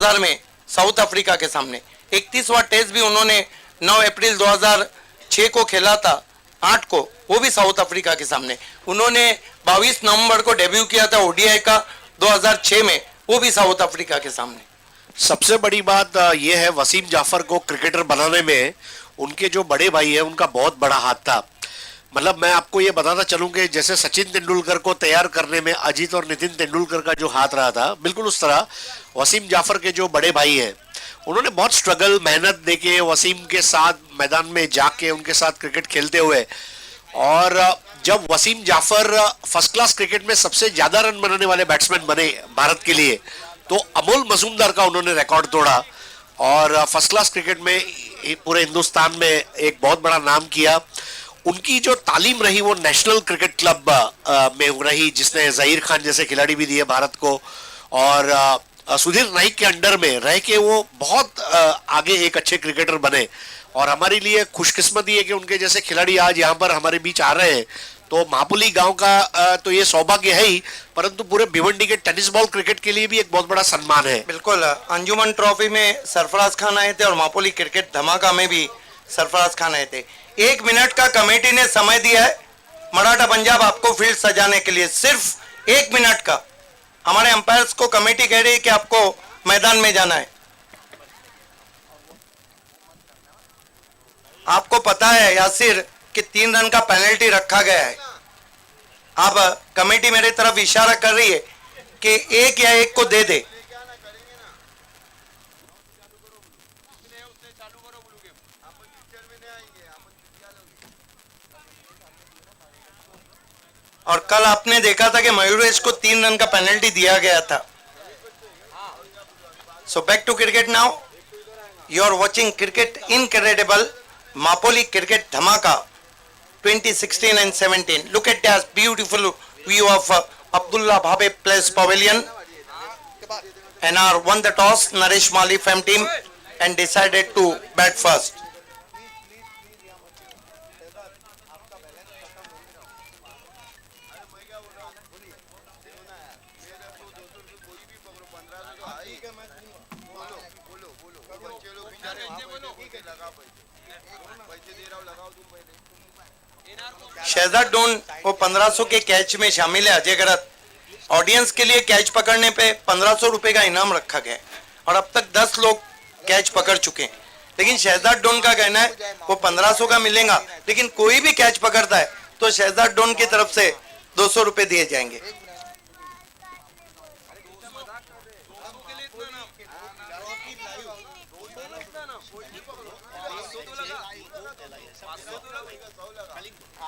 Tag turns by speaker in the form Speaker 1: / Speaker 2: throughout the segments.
Speaker 1: 2000 में south Africa के सामने, 31वां टेस्ट भी उन्होंने 9 अप्रैल 2006 को खेला था, 8 को, वो भी साउथ अफ्रीका के सामने। उन्होंने 22 नवंबर को डेब्यू किया था ओडीआई का 2006 में, वो भी साउथ अफ्रीका के सामने।
Speaker 2: सबसे बड़ी बात यह है वसीम जाफर को क्रिकेटर बनाने में उनके जो बड़े भाई है उनका बहुत बड़ा हाथ था। मतलब मैं आपको ये बताता चलूं कि जैसे सचिन तेंदुलकर को तैयार करने में अजीत और नितिन तेंदुलकर का जो हाथ रहा था, बिल्कुल उस तरह वसीम जाफर के जो बड़े भाई हैं उन्होंने बहुत स्ट्रगल मेहनत देके वसीम के साथ मैदान में जाके उनके साथ क्रिकेट खेलते हुए, और जब Wasim Jaffer first class cricket में सबसे ज्यादा रन बनाने वाले बैट्समैन बने भारत के लिए, तो अमोल मजूमदार का उन्होंने रिकॉर्ड तोड़ा और फर्स्ट क्लास क्रिकेट में पूरे हिंदुस्तान में एक बहुत बड़ा नाम किया। उनकी जो तालीम रही वो नेशनल क्रिकेट क्लब में रही, जिसने जहीर खान जैसे खिलाड़ी भी दिए भारत को, और सुधीर नाइक के अंडर में रह के वो बहुत आगे एक अच्छे क्रिकेटर बने। और हमारे लिए खुशकिस्मती है कि उनके जैसे खिलाड़ी आज यहाँ पर हमारे बीच आ रहे हैं। तो महापुली गांव का तो ये सौभाग्य है ही, परंतु पूरे भिवंडी के टेनिस बॉल क्रिकेट के लिए भी एक बहुत बड़ा सम्मान है।
Speaker 1: बिल्कुल, अंजुमन ट्रॉफी में सरफराज खान आए थे और महापुली क्रिकेट धमाका में भी सरफराज खान आए थे। 1 मिनट का कमेटी ने समय दिया है मराठा पंजाब आपको फील्ड सजाने के लिए, सिर्फ 1 मिनट का। हमारे अंपायर्स को कमेटी कह रही है कि आपको मैदान में जाना है। आपको पता है यासिर कि 3 रन का पेनल्टी रखा गया है। अब कमेटी मेरे तरफ इशारा कर रही है कि 1 या 1 को दे दे। और कल आपने देखा था कि मयूरेश को 3 रन का पेनल्टी दिया गया था। So back to cricket now, you are watching cricket incredible Mapoli Cricket Dhamaka 2016 and 17. Look at that beautiful view of Abdullah Bhabe Place Pavilion. NR won the toss, Naresh Mali fam team, and decided to bat first. Shahzad डोन वो 1500 के catch में शामिल है। अजय गरत, audience के लिए catch पकड़ने पे 1500 रुपए का इनाम रखा गया है और अब तक 10 लोग कैच पकड़ चुके हैं। लेकिन शहजाद डोन का कहना है वो 1500 का मिलेगा, लेकिन कोई भी कैच पकड़ता है तो शहजाद डोन की तरफ से 200 रुपए दिए जाएंगे।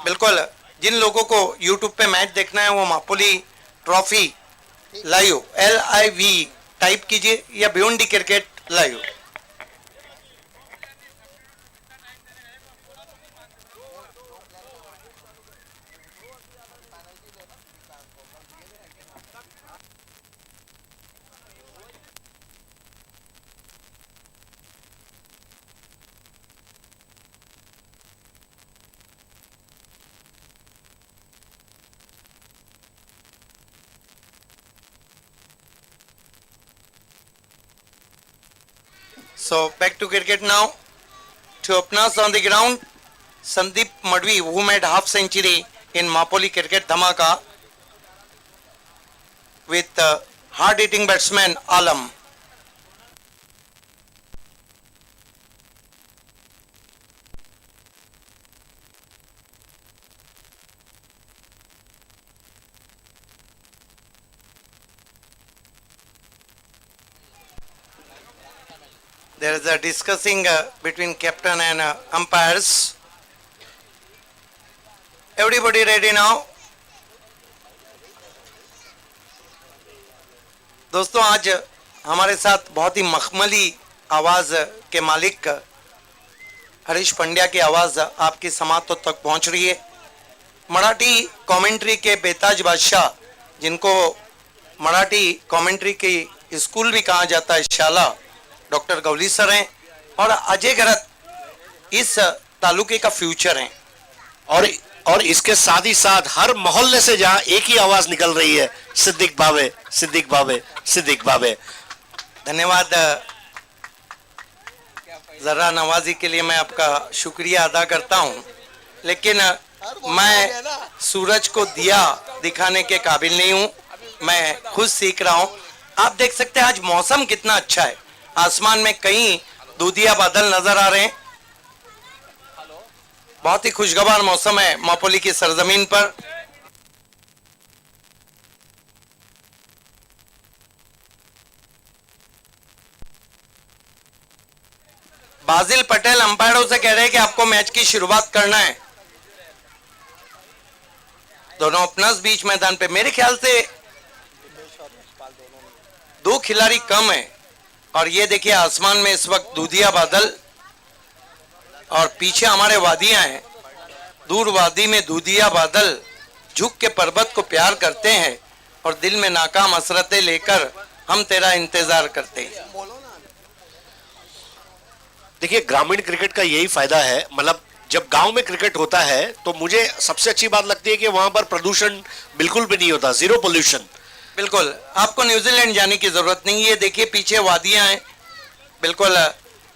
Speaker 1: बिल्कुल, जिन लोगों को YouTube पे मैच देखना है वो मापुली ट्रॉफी लाइव LIV टाइप कीजिए या Bhiwandi cricket live. So back to cricket now. To open us on the ground, Sandeep Madhvi, who made half century in Mapoli Cricket Dhamaka with hard-hitting batsman Alam. There is a discussing between captain and umpires. Everybody ready now? दोस्तों, आज हमारे साथ बहुत ही मखमली आवाज के मालिक हरीश पंड्या की आवाज आपकी समातों तक पहुंच रही है। मराठी कमेंट्री के बेताज बादशाह, जिनको मराठी कमेंट्री की स्कूल भी कहा जाता है, शाला, डॉक्टर गवली सर हैं और अजय गरत इस तालुके का फ्यूचर हैं।
Speaker 2: और इसके साथ ही साथ हर मोहल्ले से जहां एक ही आवाज निकल रही है, सिद्दीक भावे, सिद्दीक भावे, सिद्दीक भावे।
Speaker 1: धन्यवाद। जरा नवाजी के लिए मैं आपका शुक्रिया अदा करता हूं, लेकिन मैं सूरज को दिया दिखाने के काबिल नहीं हूं, मैं खुद सीख रहा हूं। आप देख सकते हैं आज मौसम कितना अच्छा है, आसमान में कहीं दूधिया बादल नजर आ रहे हैं। बहुत ही खुशगवार मौसम है मापोली की सरजमीन पर। बाजिल पटेल अंपायरों से कह रहे हैं कि आपको मैच की शुरुआत करना है। दोनों ओपनर्स बीच मैदान पे, मेरे ख्याल से 2 खिलाड़ी कम है। और ये देखिए आसमान में इस वक्त दूधिया बादल और पीछे हमारे वादियां हैं। दूर वादी में दूधिया बादल झुक के पर्वत को प्यार करते हैं और दिल में नाकाम हसरतें लेकर हम तेरा इंतजार करते हैं।
Speaker 2: देखिए, ग्रामीण क्रिकेट का यही फायदा है, मतलब जब गांव में क्रिकेट होता है तो मुझे सबसे अच्छी बात लगती है कि वहां पर प्रदूषण बिल्कुल भी नहीं होता, जीरो पोल्यूशन।
Speaker 1: बिल्कुल, आपको न्यूजीलैंड जाने की जरूरत नहीं है। देखिए पीछे वादियां हैं, बिल्कुल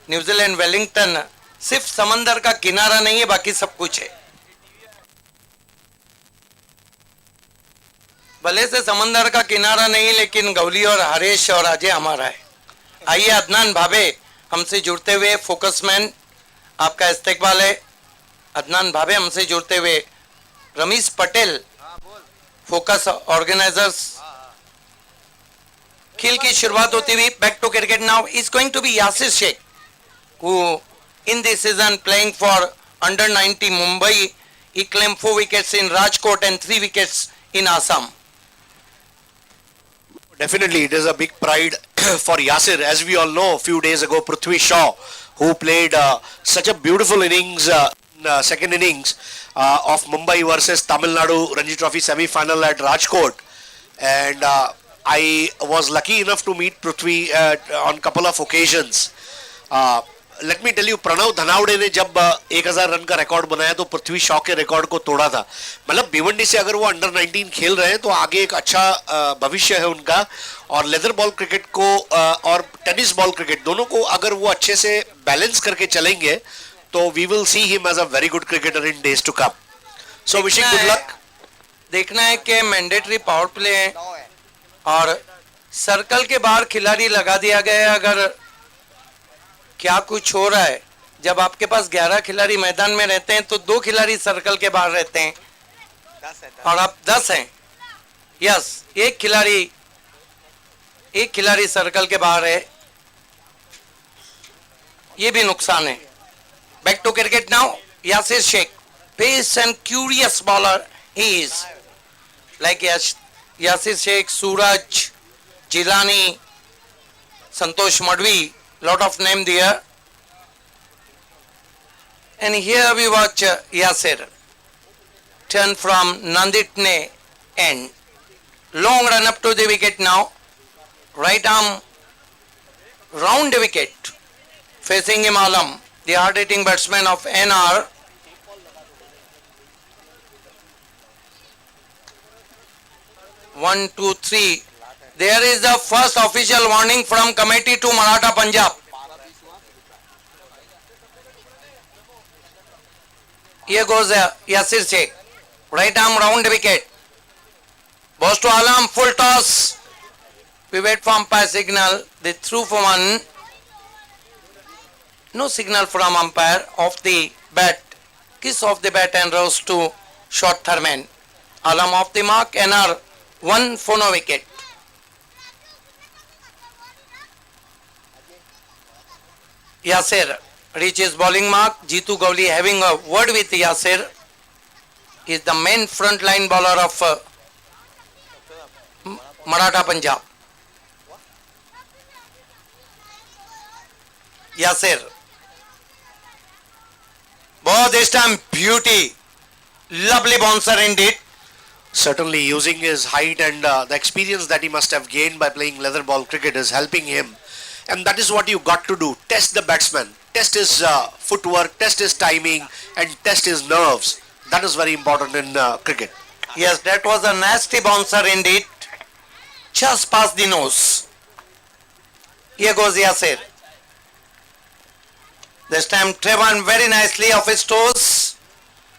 Speaker 1: न्यूजीलैंड वेलिंगटन सिर्फ समंदर का किनारा नहीं है, बाकी सब कुछ है। भले से समंदर का किनारा नहीं, लेकिन गौली और हरेश और अजय हमारा है। आइए अदनान भावे हमसे जुड़ते हुए, फोकसमैन आपका इस्तेकबाल है। अदनान भावे हमसे जुड़ते हुए, रमीश पटेल फोकस ऑर्गेनाइजर्स। खेल की शुरुआत होती हुई, back to cricket now is going to be Yasir Shaikh, who in this season playing for under 90 Mumbai. He claimed 4 wickets in Rajkot and 3 wickets in Assam.
Speaker 2: Definitely, it is a big pride for Yasir. As we all know, a few days ago, Prithvi Shaw, who played such a beautiful innings, second innings of Mumbai versus Tamil Nadu Ranji Trophy semi-final at Rajkot, and I was lucky enough to meet Prithvi on couple of occasions. Let me tell you, Pranav Dhanawade ने जब 1000 run का record बनाया तो पृथ्वी शॉ के record को तोड़ा था। मतलब भिवंडी से अगर वो अंडर 19 खेल रहे हैं तो आगे एक अच्छा भविष्य है उनका। और लेदर बॉल क्रिकेट को और टेनिस बॉल क्रिकेट दोनों को अगर वो अच्छे से बैलेंस करके चलेंगे तो we will see him as a very good cricketer in days to come. So wishing good luck.
Speaker 1: देखना है कि मैंडेटरी पावर प्ले है और सर्कल के बाहर खिलाड़ी लगा दिया गया है। अगर क्या कुछ हो रहा है, जब आपके पास 11 खिलाड़ी मैदान में रहते हैं तो 2 खिलाड़ी सर्कल के बाहर रहते हैं और आप 10 हैं। यस, एक खिलाड़ी सर्कल के बाहर है, ये भी नुकसान है। Back to cricket now, Yasir Shaikh, pace and curious bowler he is, like Yasir Shaikh, Suraj, Jilani, Santosh Madvi, lot of name there. And here we watch Yasir turn from Nanditne end. Long run up to the wicket now. Right arm round the wicket. Facing him Alam, the hard hitting batsman of NR. One, two, three. There is the first official warning from committee to Maratha Punjab. Here goes Yasir Sheikh. Right arm round wicket. Balls to Alam, full toss. We wait for umpire signal. They threw for one. No signal from umpire. Off the bat. Kiss off the bat and rose to short Thurman. Alam off the mark. NR 1 for no wicket. Yasir reaches bowling mark. Jitu Gowli having a word with Yasir. He is the main front line bowler of Maratha Punjab. Yasir. Both this time beauty. Lovely bouncer indeed.
Speaker 2: Certainly, using his height and the experience that he must have gained by playing leather ball cricket is helping him. And that is what you got to do. Test the batsman. Test his footwork, test his timing, and test his nerves. That is very important in cricket.
Speaker 1: Yes, that was a nasty bouncer indeed. Just past the nose. Here goes Yasir. This time Trevor very nicely off his toes.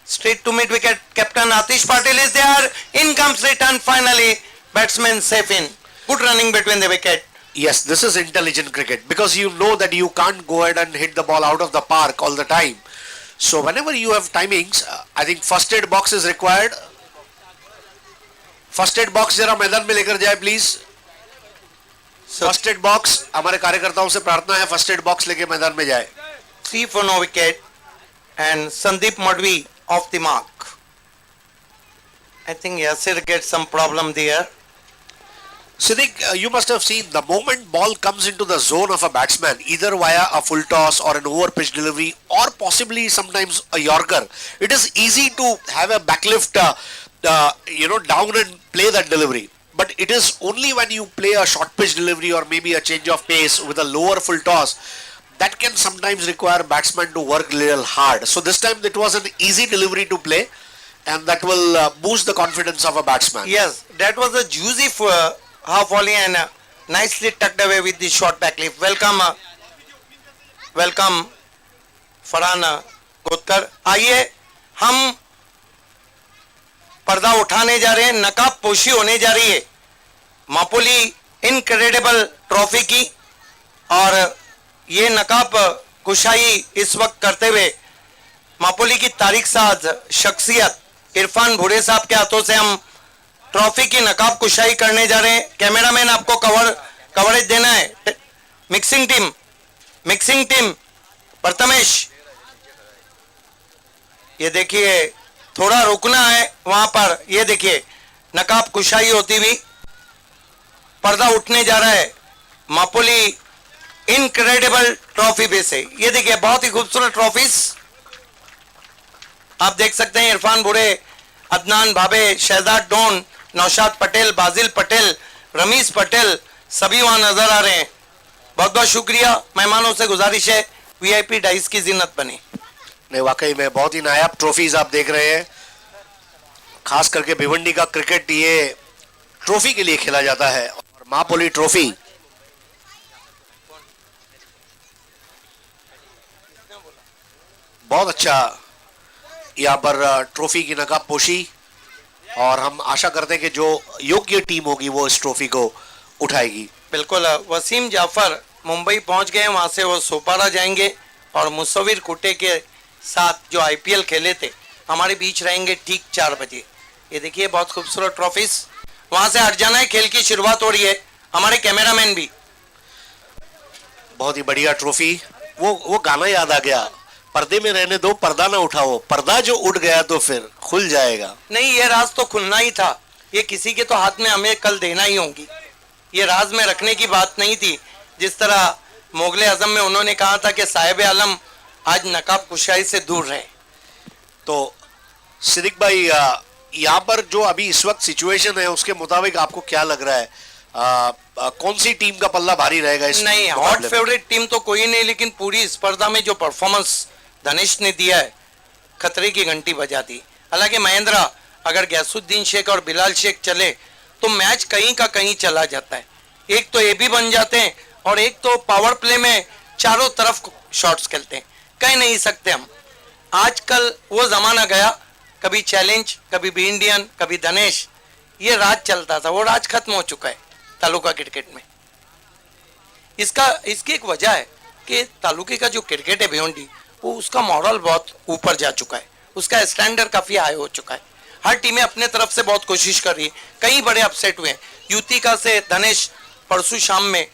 Speaker 1: Straight to mid wicket. Captain Atish Patil is there. In comes return finally. Batsman safe in. Good running between the wicket.
Speaker 2: Yes, this is intelligent cricket because you know that you can't go ahead and hit the ball out of the park all the time. So whenever you have timings, I think first aid box is required. First aid box जरा मैदान में लेकर जाए please. First aid box हमारे कार्यकर्ताओं से प्रार्थना है, फर्स्ट एड बॉक्स लेके मैदान में जाए.
Speaker 1: 3 for no wicket and Sandeep Madhvi off the mark. I think Yasir gets some problem there.
Speaker 2: Siddiq, you must have seen the moment ball comes into the zone of a batsman, either via a full toss or an over pitch delivery or possibly sometimes a yorker, it is easy to have a backlift down and play that delivery. But it is only when you play a short pitch delivery or maybe a change of pace with a lower full toss that can sometimes require batsman to work a little hard. So this time it was an easy delivery to play and that will boost the confidence of a batsman.
Speaker 1: Yes, that was a juicy half volley and nicely tucked away with the short back lift. Welcome Farhan गोदकर. आइए हम पर्दा उठाने जा रहे हैं, नकाब पोशी होने जा रही है मापोली इनक्रेडिबल ट्रॉफी की. और ये नकाब कुशाई इस वक्त करते हुए मापोली की तारीख साज शख्सियत इरफान भूरे साहब के हाथों से हम ट्रॉफी की नकाब कुशाई करने जा रहे हैं. कैमरामैन आपको कवरेज देना है. मिक्सिंग टीम प्रथमेश, ये देखिए थोड़ा रुकना है वहां पर. ये देखिए नकाब कुशाई होती हुई पर्दा उठने जा रहा है मापोली इनक्रेडिबल ट्रॉफी पे से. ये देखिए बहुत ही खूबसूरत ट्रॉफीज आप देख सकते हैं. इरफान भूरे, अदनान भाबे, शहजाद डोन, नौशाद पटेल, बाजिल पटेल, रमीज पटेल सभी वहां नजर आ रहे हैं. बहुत बहुत शुक्रिया. मेहमानों से गुजारिश है वीआईपी डाइस की जिन्नत बने.
Speaker 2: नहीं, वाकई में बहुत ही नायाब ट्रॉफीज आप देख रहे हैं. खास करके भिवंडी का क्रिकेट ये ट्रॉफी के लिए खेला जाता है और मापोली ट्रॉफी बहुत अच्छा यहाँ पर ट्रॉफी की नकाब पोशी. और हम आशा करते हैं कि जो योग्य टीम होगी वो इस ट्रॉफी को उठाएगी.
Speaker 1: बिल्कुल. वसीम जाफर मुंबई पहुंच गए, वहां से वो सोपारा जाएंगे और मुसविर कुटे के साथ जो आईपीएल खेले थे हमारे बीच रहेंगे ठीक 4 बजे. ये देखिए बहुत खूबसूरत ट्रॉफीज. वहां से हट जाना है, खेल की शुरुआत हो रही है. हमारे कैमरामैन भी.
Speaker 2: बहुत ही बढ़िया ट्रॉफी. वो गाना याद आ गया, पर्दे में रहने दो पर्दा ना उठाओ, पर्दा जो उठ गया तो फिर खुल जाएगा.
Speaker 1: नहीं, ये राज तो खुलना ही था. ये किसी के तो हाथ में हमें कल देना ही होगी. ये राज में रखने की बात नहीं थी. जिस तरह मुगले आजम में उन्होंने कहा था कि साहिब आलम आज नकाब कुशाई से दूर रहे.
Speaker 2: तो सिद्दीक भाई, यहाँ पर जो अभी इस वक्त सिचुएशन है उसके मुताबिक आपको क्या लग रहा है, कौन सी टीम का पल्ला भारी रहेगा इस
Speaker 1: नहीं, हॉट फेवरेट टीम तो कोई नहीं, लेकिन पूरी स्पर्धा में जो परफॉर्मेंस धनेश ने दिया है खतरे की घंटी बजा दी. हालांकि महेंद्रा अगर गैसुद्दीन शेख और बिलाल शेख चले तो मैच कहीं का कहीं चला जाता है. एक तो ये भी बन जाते हैं और एक तो पावर प्ले में चारों तरफ शॉट्स खेलते हैं. कह नहीं सकते हम. आजकल वो जमाना गया, कभी चैलेंज, कभी भी इंडियन, कभी धनेश. ये राज चलता था, वो राज खत्म हो चुका है तालुका क्रिकेट में. इसकी एक वजह है कि तालुके का जो क्रिकेट है भिवंडी, वो उसका मॉरल बहुत ऊपर जा चुका है. उसका स्टैंडर्ड काफी हाई हो चुका है. हर टीमें अपने तरफ से बहुत कोशिश कर रही है. कई बड़े अपसेट हुए. यूतिका से धनेश परसों शाम में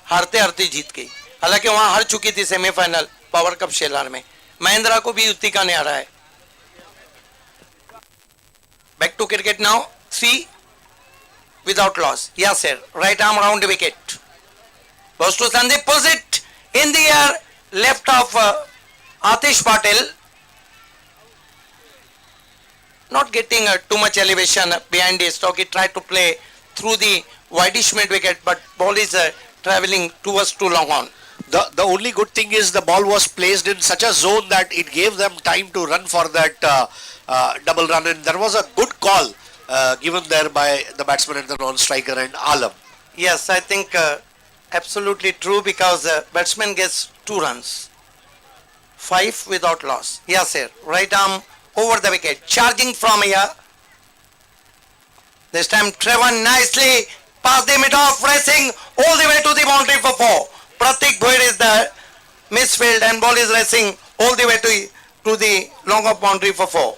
Speaker 1: हारते हारते जीत गई. हालांकि वहां हार चुकी थी सेमीफाइनल पावर कप शेलार में. महेंद्रा को भी यूतिका ने हराया है. Back to cricket now. 3 without loss. Yes sir, right arm round the wicket. Goes to Sandeep, pulls it in the air, left of Atish Patil. Not getting too much elevation behind his stock. He tried to play through the wideish mid wicket, but ball is traveling towards too long on.
Speaker 2: The only good thing is the ball was placed in such a zone that it gave them time to run for that double run, and there was a good call given there by the batsman and the non-striker and Alam.
Speaker 1: Yes, I think absolutely true because batsman gets 2 runs. 5 without loss. Yes, sir. Right arm over the wicket. Charging from here. This time Trevor nicely past the mid off, racing all the way to the boundary for 4. Pratik Bhoir is there. Misfield and ball is racing all the way to the long off boundary for 4.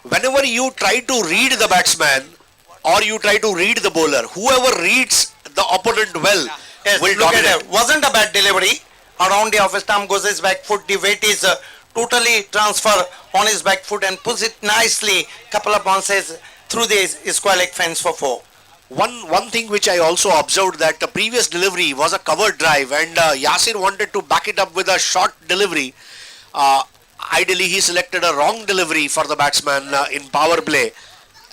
Speaker 2: Whenever you try to read the batsman or you try to read the bowler, whoever reads the opponent well
Speaker 1: Yes,
Speaker 2: will
Speaker 1: look at
Speaker 2: dominate.
Speaker 1: it. Wasn't a bad delivery. Around the off stump goes his back foot. The weight is totally transfer on his back foot and puts it nicely. Couple of bounces through the square leg fence for 4.
Speaker 2: One thing which I also observed that the previous delivery was a covered drive and Yasir wanted to back it up with a short delivery. Uh, Ideally, he selected a wrong delivery for the batsman in power play,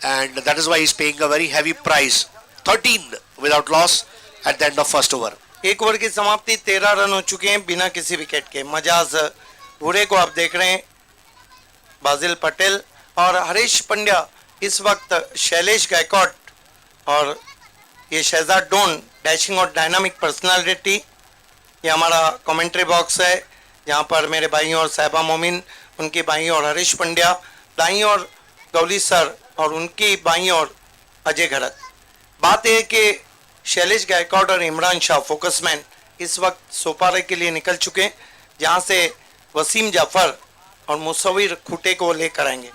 Speaker 2: and that is why he's paying a very heavy price. 13 without loss at the end of first over.
Speaker 1: एक over की समाप्ति 13 run हो चुके हैं बिना किसी wicket के. मजाज भूरे को आप देख रहे हैं. बाजिल पटेल और हरीश पंड्या इस वक्त शैलेश गायकवाड़ और ये शहजाद डोन डैशिंग और डायनामिक पर्सनालिटी. ये हमारा कमेंट्री बॉक्स है जहाँ पर मेरे भाई और साहिबा मोमिन, उनकी बाई और हरीश पंड्या, दाई और गौली सर और उनकी बाई और अजय घरत. बात है कि शैलेश गायकवाड़ और इमरान शाह फोकसमैन इस वक्त सोपारे के लिए निकल चुके हैं जहाँ से वसीम जाफर और मुसविर खुटे को लेकर आएंगे.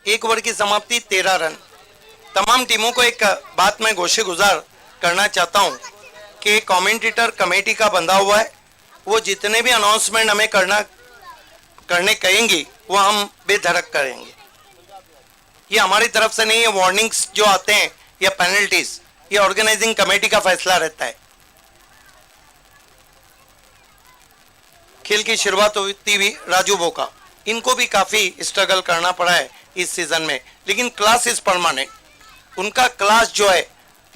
Speaker 1: एक ओवर की समाप्ति 13 रन. तमाम टीमों को एक बात मैं गोशे गुजार करना चाहता हूं कि कमेंटेटर कमेटी का बंधा हुआ है. वो जितने भी अनाउंसमेंट हमें करने कहेंगी वो हम बेधड़क करेंगे. ये हमारी तरफ से नहीं है. वार्निंग्स जो आते हैं या पेनल्टीज ये ऑर्गेनाइजिंग कमेटी का फैसला रहता है. खेल की शुरुआत होती हुई राजू बोका, इनको भी काफी स्ट्रगल करना पड़ा है इस सीजन में, लेकिन क्लास इज परमानेंट. उनका क्लास जो है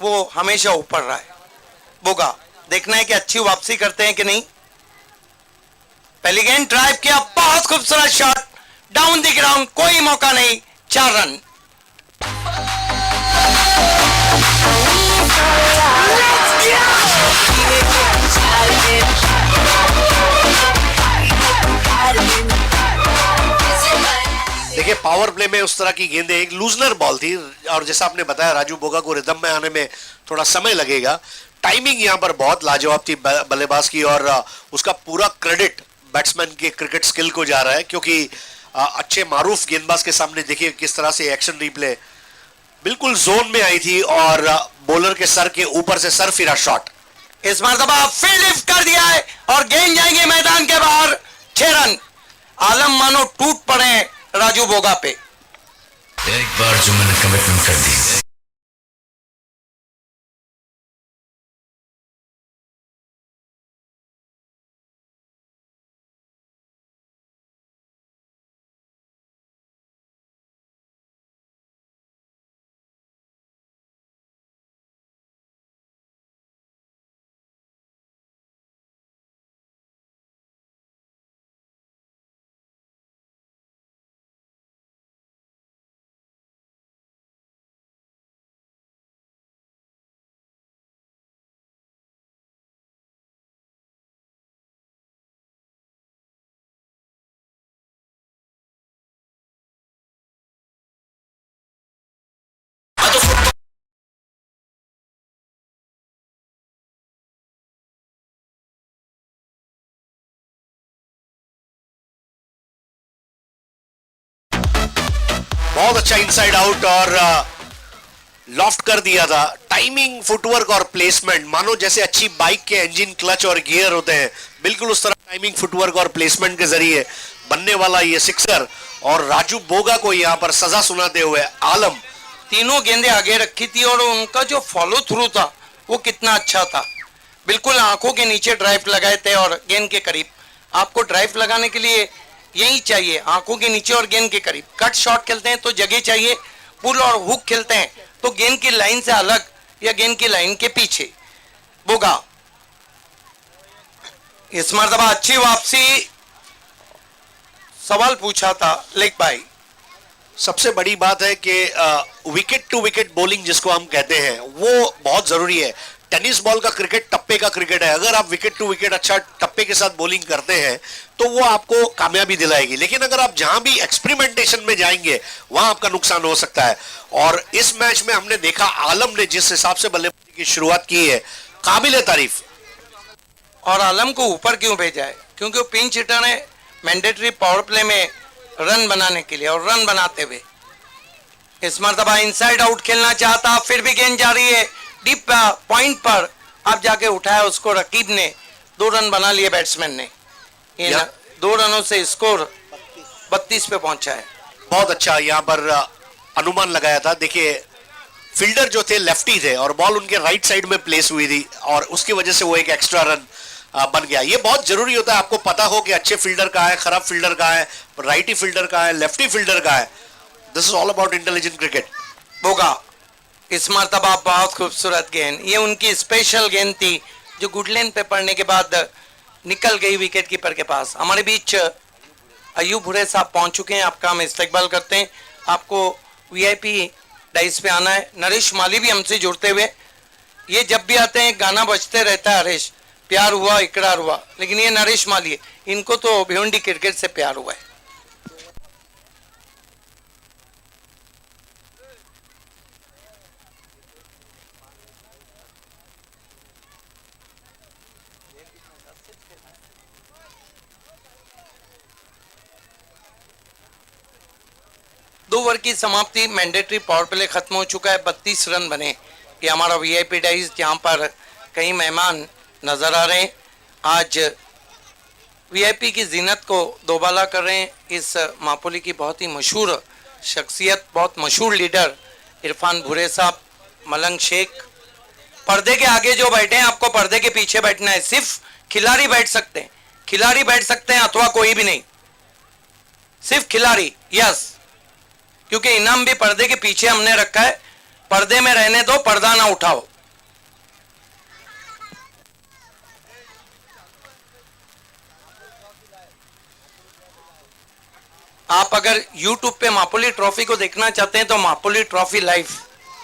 Speaker 1: वो हमेशा ऊपर रहा है. बोगा देखना है कि अच्छी वापसी करते हैं कि नहीं. पहली गेंद ड्राइव किया, बहुत खूबसूरत शॉट डाउन द ग्राउंड, कोई मौका नहीं. 4 रन.
Speaker 2: देखिए पावर प्ले में उस तरह की गेंदें, एक लूजनर बॉल थी और जैसा आपने बताया राजू बोगा को रिदम में आने में थोड़ा समय लगेगा. टाइमिंग यहां पर बहुत लाजवाब थी बल्लेबाज की और उसका पूरा क्रेडिट बैट्समैन के क्रिकेट स्किल को जा रहा है क्योंकि अच्छे मारूफ गेंदबाज के सामने देखिए किस तरह से एक्शन रिप्ले बिल्कुल जोन में आई थी और बॉलर के सर के ऊपर से सर फिरा शॉट.
Speaker 1: इस मरतबा फील्ड लिफ्ट कर दिया है और गेंद जाएंगे मैदान के बाहर. 6 रन. आलम मानो टूट पड़े राजू बोगा पे.
Speaker 3: एक बार जो मैंने कमिटमेंट कर दी
Speaker 2: बहुत अच्छा इनसाइड आउट और लॉफ्ट कर दिया था। टाइमिंग, फुटवर्क और प्लेसमेंट मानो जैसे अच्छी बाइक के इंजन, क्लच और गियर होते हैं, बिल्कुल उस तरह टाइमिंग, फुटवर्क और प्लेसमेंट के जरिए बनने वाला ये सिक्सर। और राजू बोगा को यहाँ पर सजा सुनाते हुए आलम।
Speaker 1: तीनों गेंदें आगे रखी थी और उनका जो फॉलो थ्रू था वो कितना अच्छा था। बिल्कुल आंखों के नीचे ड्राइव लगाए थे और गेंद के करीब। आपको ड्राइव लगाने के लिए यही चाहिए, आंखों के नीचे और गेंद के करीब। कट शॉट खेलते हैं तो जगह चाहिए, पुल और हुक खेलते हैं तो गेंद की लाइन से अलग या गेंद की लाइन के पीछे। बोगा इस मरतबा अच्छी वापसी। सवाल पूछा था लेग बाई।
Speaker 2: सबसे बड़ी बात है कि विकेट टू विकेट बॉलिंग जिसको हम कहते हैं वो बहुत जरूरी है। टेनिस बॉल का क्रिकेट टप्पे का क्रिकेट है। अगर आप विकेट टू विकेट अच्छा टप्पे के साथ बॉलिंग करते हैं तो वो आपको कामयाबी दिलाएगी, लेकिन अगर आप जहां भी एक्सपेरिमेंटेशन में जाएंगे वहां आपका नुकसान हो सकता है। और इस मैच में हमने देखा आलम ने जिस हिसाब से बल्लेबाजी की शुरुआत की है, काबिल तारीफ।
Speaker 1: और आलम को ऊपर क्यों भेजा है? क्योंकि वो पिंच हिटर है मैंडेटरी पावर प्ले में रन बनाने के लिए, और रन बनाते हुए इस मरतबा इनसाइड आउट खेलना चाहता, फिर भी गेंद जा रही है डीप पॉइंट पर। आप जाके उठाया उसको, रकीब ने 2 रन बना लिए बैट्समैन ने। इन 2 रनों से स्कोर 32 पे पहुंचा है।
Speaker 2: बहुत अच्छा यहाँ पर अनुमान लगाया था। देखिए फील्डर जो थे लेफ्टी थे और बॉल उनके राइट साइड में प्लेस हुई थी और उसकी वजह से वो एक एक्स्ट्रा रन बन गया। ये बहुत जरूरी होता है, आपको पता हो कि अच्छे फील्डर का है, खराब फील्डर का है, राइटी फील्डर का है, लेफ्टी फील्डर का है। This is all about intelligent cricket.
Speaker 1: बोगा इस मरतबा बहुत खूबसूरत गेंद, ये उनकी स्पेशल गेंद थी जो गुडलैंड पे पड़ने के बाद निकल गई विकेट कीपर के पास। हमारे बीच अयूब भुरे साहब पहुंच चुके हैं, आपका हम इस्तकबाल करते हैं। आपको वीआईपी डाइस पे आना है। नरेश माली भी हमसे जुड़ते हुए, ये जब भी आते हैं गाना बजते रहता है, हरेश प्यार हुआ इकरार हुआ, लेकिन ये नरेश माली है, इनको तो भिवंडी क्रिकेट से प्यार हुआ है। दो ओवर की समाप्ति, मैंडेटरी पावर प्ले खत्म हो चुका है, 32 रन बने। ये हमारा वीआईपी डाइस जहां पर कई मेहमान नजर आ रहे हैं। आज वीआईपी की जीनत को दोबाला कर रहे हैं इस मापोली की बहुत ही मशहूर शख्सियत, बहुत मशहूर लीडर इरफान भुरे साहब, मलंग शेख। पर्दे के आगे जो बैठे हैं, आपको पर्दे के पीछे बैठना है। सिर्फ खिलाड़ी बैठ सकते हैं, खिलाड़ी बैठ सकते हैं अथवा कोई भी नहीं, सिर्फ खिलाड़ी। यस, क्योंकि इनाम भी पर्दे के पीछे हमने रखा है। पर्दे में रहने दो, पर्दा ना उठाओ। आप अगर YouTube पे मापोली ट्रॉफी को देखना चाहते हैं तो मापोली ट्रॉफी लाइव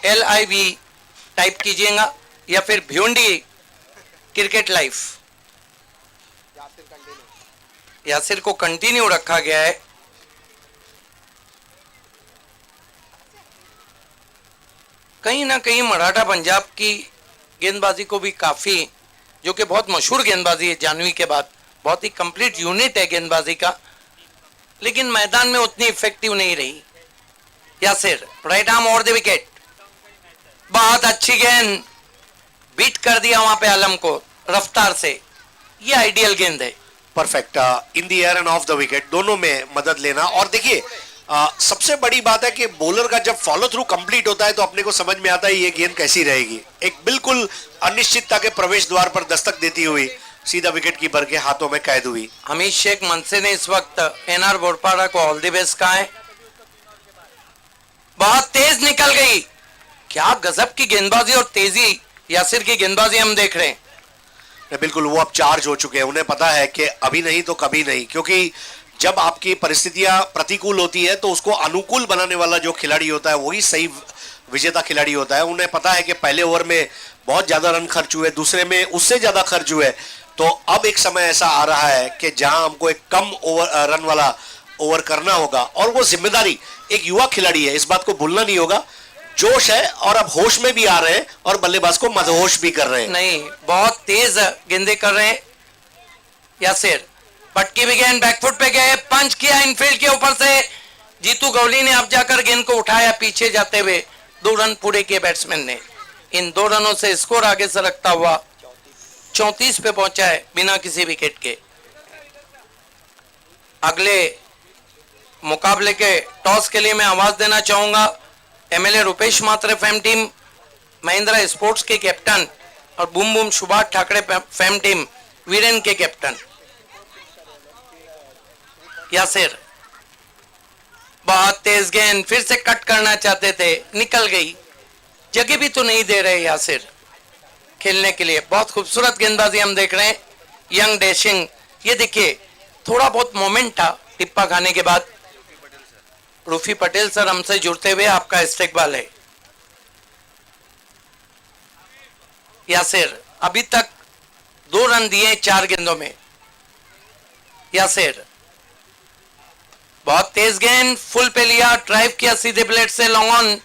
Speaker 1: LIV टाइप कीजिएगा, या फिर भिवंडी क्रिकेट लाइव। यासिर को कंटिन्यू रखा गया है। कहीं ना कहीं मराठा पंजाब की गेंदबाजी को भी काफी, जो कि बहुत मशहूर गेंदबाजी है जानवी के बाद, बहुत ही कंप्लीट यूनिट है गेंदबाजी का, लेकिन मैदान में उतनी इफेक्टिव नहीं रही। Yasir right arm over the wicket, बहुत अच्छी गेंद, बीट कर दिया वहां पे आलम को रफ्तार से। ये आइडियल गेंद है।
Speaker 2: Perfect in the air end of the wicket, दोनों में मदद लेना। और देखिए सबसे बड़ी बात है कि बॉलर का जब फॉलो थ्रू कंप्लीट होता है तो अपने को समझ में आता है ये गेंद कैसी रहेगी। एक बिल्कुल अनिश्चितता के प्रवेश द्वार पर दस्तक देती हुई सीधा विकेट कीपर के हाथों में कैद हुई।
Speaker 1: हमीद शेख मनसे ने इस वक्त NR बोरपाड़ा को ऑल द बेस्ट कहा है। बहुत तेज निकल गई, क्या गजब की गेंदबाजी और तेजी यासिर की गेंदबाजी हम देख रहे हैं।
Speaker 2: बिल्कुल वो अब चार्ज हो चुके हैं, उन्हें पता है कि अभी नहीं तो कभी नहीं, क्योंकि जब आपकी परिस्थितियां प्रतिकूल होती है तो उसको अनुकूल बनाने वाला जो खिलाड़ी होता है वही सही विजेता खिलाड़ी होता है। उन्हें पता है कि पहले ओवर में बहुत ज्यादा रन खर्च हुए, दूसरे में उससे ज्यादा खर्च हुए, तो अब एक समय ऐसा आ रहा है कि जहां हमको एक कम रन वाला ओवर करना होगा। और वो जिम्मेदारी एक युवा खिलाड़ी है, इस बात को भूलना नहीं होगा। जोश है और अब होश में भी आ रहे हैं और बल्लेबाज को मदहोश भी कर रहे हैं।
Speaker 1: नहीं, बहुत तेज गेंदे कर रहे हैं यासिर। पटकी भी गेंद बैकफुट पे गए, पंच किया इनफील्ड के ऊपर से, जीतू गौली ने अब जाकर गेंद को उठाया पीछे जाते हुए, 2 रन पूरे किए बैट्समैन ने। इन 2 रनों से स्कोर आगे सरकता हुआ 34 पे पहुंचा है बिना किसी विकेट के। अगले मुकाबले के टॉस के लिए मैं आवाज देना चाहूंगा एमएलए रुपेश मात्रे फैम टीम, महिंद्रा स्पोर्ट्स के कैप्टन और boom boom Subhash Thackeray fam team Viren के कैप्टन यासिर। बहुत तेज गेंद, फिर से कट करना चाहते थे, निकल गई। जगह भी तो नहीं दे रहे यासिर खेलने के लिए। बहुत खूबसूरत गेंदबाजी हम देख रहे हैं, यंग डैशिंग। ये देखिए थोड़ा बहुत मोमेंट था टिप्पा खाने के बाद। रूफी पटेल सर हमसे जुड़ते हुए आपका इस्तेकबाल है। यासिर अभी तक 2 रन दिए 4 गेंदों में। यासिर बहुत तेज गेंद, फुल पे लिया, ड्राइव किया सीधे प्लेट से, लॉन्ग ऑन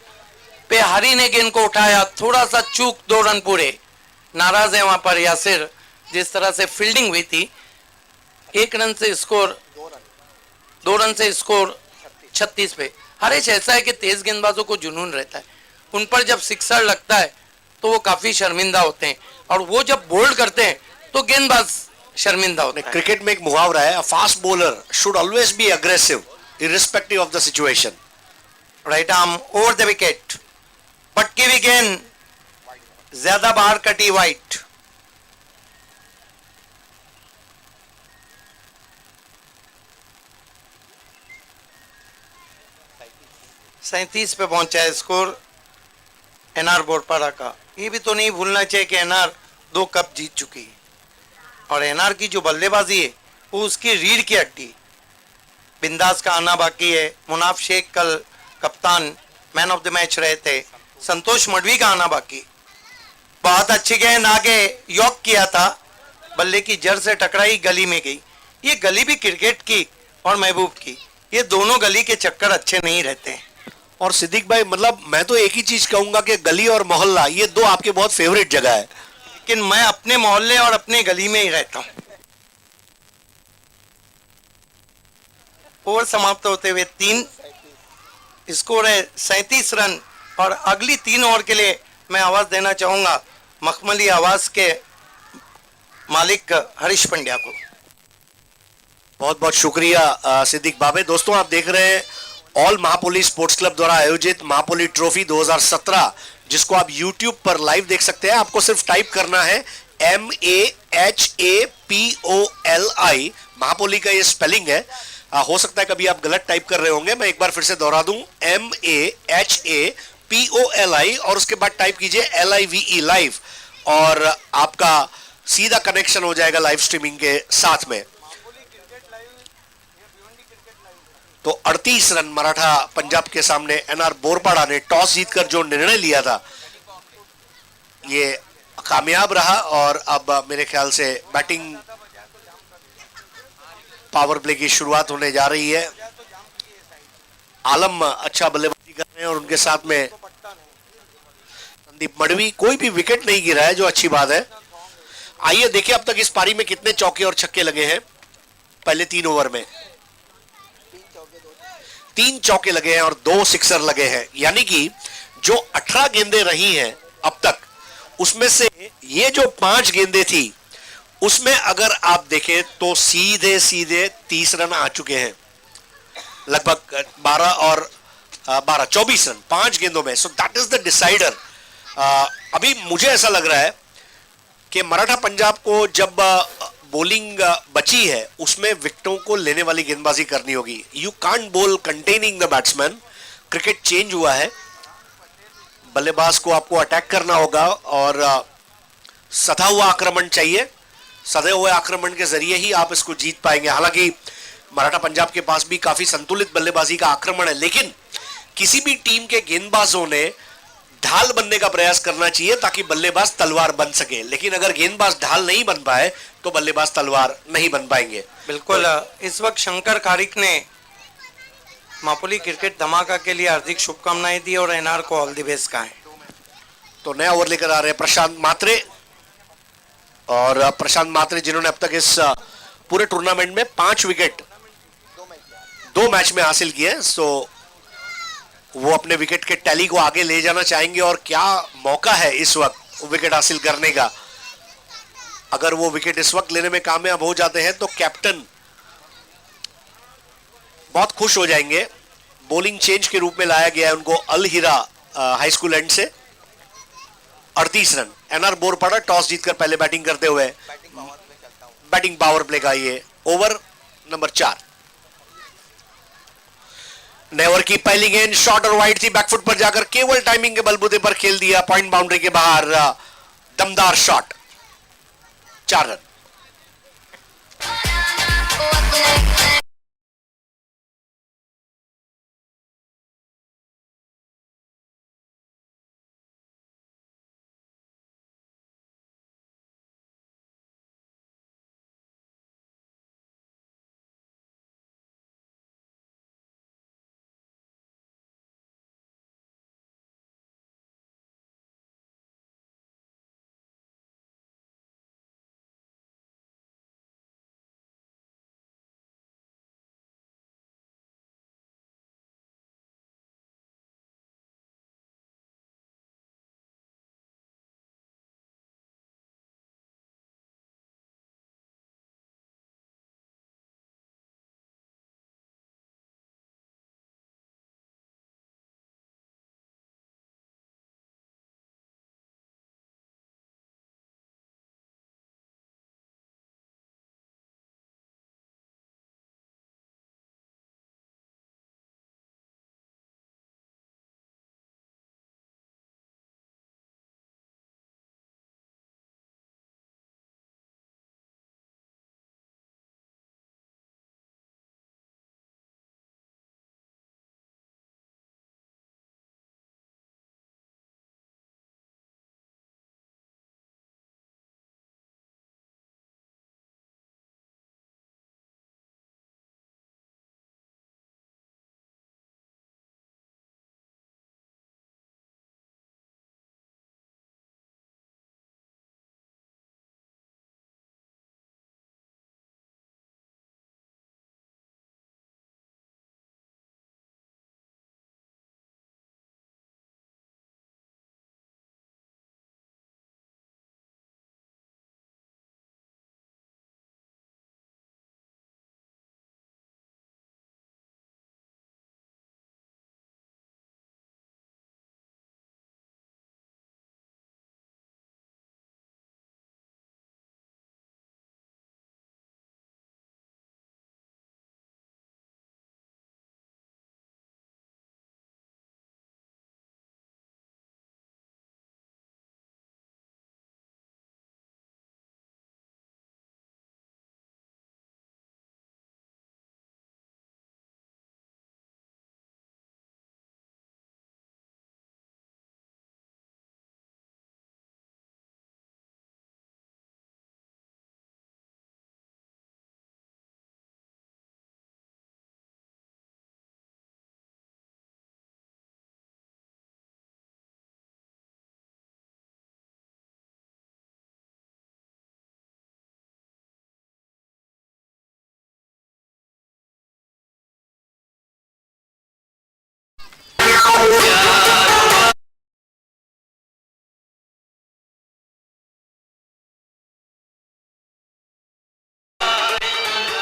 Speaker 1: पे हरी ने गेंद को उठाया, थोड़ा सा चूक, 2 रन पूरे। नाराज है वहां पर यासिर, जिस तरह से फील्डिंग हुई थी। 1 रन से स्कोर, 2 रन से स्कोर 36 पे। हरेश ऐसा है कि तेज गेंदबाजों को जुनून रहता है, उन पर जब सिक्सर लगता है तो वो काफी शर्मिंदा होते हैं, और वो जब बोल्ड करते हैं तो गेंदबाज शर्मिंदा होते हैं।
Speaker 2: क्रिकेट में एक मुहावरा है, fast bowler should always be aggressive irrespective of the situation.
Speaker 1: Right arm over the wicket, पटकी हुई गेंद ज्यादा बाहर कटी, वाइट। सैंतीस पे पहुंचा है स्कोर एनआर बोरपाड़ा का। ये भी तो नहीं भूलना चाहिए कि एनआर 2 कप जीत चुकी है, और एनआर की जो बल्लेबाजी है वो उसकी रीढ़ की हड्डी। बिंदास का आना बाकी है, मुनाफ शेख कल कप्तान मैन ऑफ द मैच रहे थे, संतोष मडवी का आना बाकी। बहुत अच्छी गेंद, आगे यॉक किया था, बल्ले की जड़ से टकराई, गली में गई। ये गली भी क्रिकेट की और महबूब की, ये दोनों गली के चक्कर अच्छे नहीं रहते हैं।
Speaker 2: और सिद्दीक भाई, मतलब मैं तो एक ही चीज कहूंगा कि गली और मोहल्ला ये 2 आपके बहुत फेवरेट जगह है।
Speaker 1: लेकिन मैं अपने मोहल्ले और अपने गली में ही रहता हूं। ओवर समाप्त होते हुए 3, स्कोर है 37 रन। और अगली 3 ओवर के लिए मैं आवाज देना चाहूंगा मखमली आवाज के मालिक हरीश पंड्या को।
Speaker 2: बहुत बहुत शुक्रिया सिद्दीक बाबे। दोस्तों आप देख रहे हैं ऑल महापोली स्पोर्ट्स क्लब द्वारा आयोजित महापोली ट्रॉफी 2017, जिसको आप YouTube पर लाइव देख सकते हैं। आपको सिर्फ टाइप करना है MAHAPOLI, महापोली का ये स्पेलिंग है। हो सकता है कभी आप गलत टाइप कर रहे होंगे, मैं एक बार फिर से दोहरा दूं, MAHAPOLI, और उसके बाद टाइप कीजिए LIVE लाइव, और आपका सीधा कनेक्शन हो जाएगा लाइव स्ट्रीमिंग के साथ में। तो 38 रन मराठा पंजाब के सामने एनआर बोरपाड़ा ने टॉस जीतकर जो निर्णय लिया था ये कामयाब रहा, और अब मेरे ख्याल से बैटिंग पावर प्ले की शुरुआत होने जा रही है। आलम अच्छा बल्लेबाजी कर रहे हैं और उनके साथ में संदीप मडवी। कोई भी विकेट नहीं गिरा है, जो अच्छी बात है। आइए देखिए अब तक इस पारी में कितने चौके और छक्के लगे हैं। पहले 3 ओवर में 3 चौके लगे हैं और 2 सिक्सर लगे हैं, यानी कि जो 18 गेंदें रही हैं अब तक, उसमें से ये जो 5 गेंदें थी उसमें अगर आप देखें तो सीधे सीधे 30 रन आ चुके हैं, लगभग 12 और 12 24 रन 5 गेंदों में। So that is the decider. अभी मुझे ऐसा लग रहा है कि मराठा पंजाब को जब बॉलिंग बची है उसमें विकेटों को लेने वाली गेंदबाजी करनी होगी। You can't ball containing the batsman. Cricket change हुआ है, बल्लेबाज को आपको अटैक करना होगा और सधा हुआ आक्रमण चाहिए। सधे हुए आक्रमण के जरिए ही आप इसको जीत पाएंगे। हालांकि मराठा पंजाब के पास भी काफी संतुलित बल्लेबाजी का आक्रमण है, लेकिन किसी भी टीम के गेंदबाजों ने ढाल बनने का प्रयास करना चाहिए ताकि बल्लेबाज तलवार बन सके। लेकिन अगर गेंदबाज ढाल नहीं बन पाए तो बल्लेबाज तलवार नहीं बन पाएंगे।
Speaker 1: बिल्कुल। इस वक्त शंकर कारिक ने मापोली क्रिकेट धमाका के लिए हार्दिक शुभकामनाएं दी और एनआर को ऑल द बेस्ट कहा है।
Speaker 2: तो नया ओवर लेकर आ रहे हैं प्रशांत मात्रे, और प्रशांत मात्रे जिन्होंने अब तक इस पूरे टूर्नामेंट में 5 विकेट 2 मैच में हासिल किए हैं। सो वो अपने विकेट के टैली को आगे ले जाना चाहेंगे और क्या मौका है इस वक्त विकेट हासिल करने का। अगर वो विकेट इस वक्त लेने में कामयाब हो जाते हैं तो कैप्टन बहुत खुश हो जाएंगे। बॉलिंग चेंज के रूप में लाया गया है उनको अल हिरा हाई स्कूल एंड से। 38 रन। एनआर बोरपाड़ा टॉस जीतकर पहले बैटिंग करते हुए, बैटिंग पावर प्ले का ये ओवर नंबर 4। नेवर की पहली गेंद शॉर्ट और वाइड थी, बैकफुट पर जाकर केवल टाइमिंग के बलबूते पर खेल दिया, पॉइंट बाउंड्री के बाहर। दमदार शॉट, 4 रन।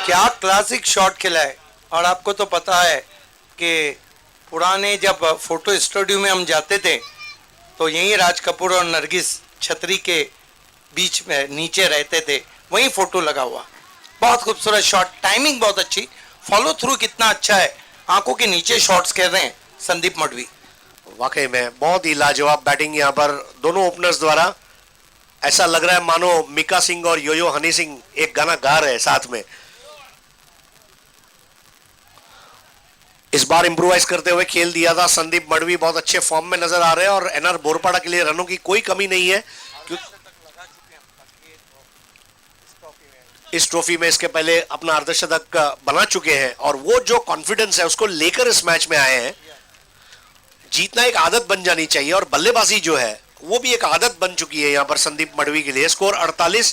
Speaker 1: क्या क्लासिक शॉट खेला है। और आपको तो पता है कि पुराने जब फोटो स्टूडियो में हम जाते थे तो यहीं राज कपूर और नरगिस छतरी के बीच में नीचे रहते थे, वहीं फोटो लगा हुआ। बहुत खूबसूरत शॉट, टाइमिंग बहुत अच्छी, फॉलो थ्रू कितना अच्छा है, आंखों के नीचे शॉट्स खेल रहे हैं संदीप मडवी।
Speaker 2: वाकई में बहुत ही लाजवाब बैटिंग यहाँ पर दोनों ओपनर्स द्वारा। ऐसा लग रहा है मानो मिका सिंह और योयो हनी सिंह एक गाना गा रहे हैं साथ में। इस बार इंप्रोवाइज करते हुए खेल दिया था संदीप मडवी, बहुत अच्छे फॉर्म में नजर आ रहे हैं और एनआर बोरपाड़ा के लिए रनों की कोई कमी नहीं है। इस ट्रॉफी में इसके पहले अपना अर्धशतक बना चुके हैं और वो जो कॉन्फिडेंस है उसको लेकर इस मैच में आए हैं। जीतना एक आदत बन जानी चाहिए और बल्लेबाजी जो है वो भी एक आदत बन चुकी है यहाँ पर संदीप मडवी के लिए। स्कोर 48,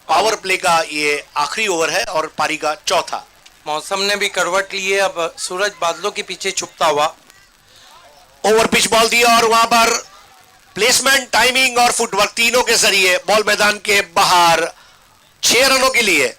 Speaker 2: पावर प्ले का ये आखिरी ओवर है और पारी का चौथा।
Speaker 1: मौसम ने भी करवट ली है, अब सूरज बादलों के पीछे छुपता हुआ।
Speaker 2: ओवर पिच बॉल दिया और वहां पर प्लेसमेंट, टाइमिंग और फुटवर्क तीनों के जरिए बॉल मैदान के बाहर 6 रनों के लिए।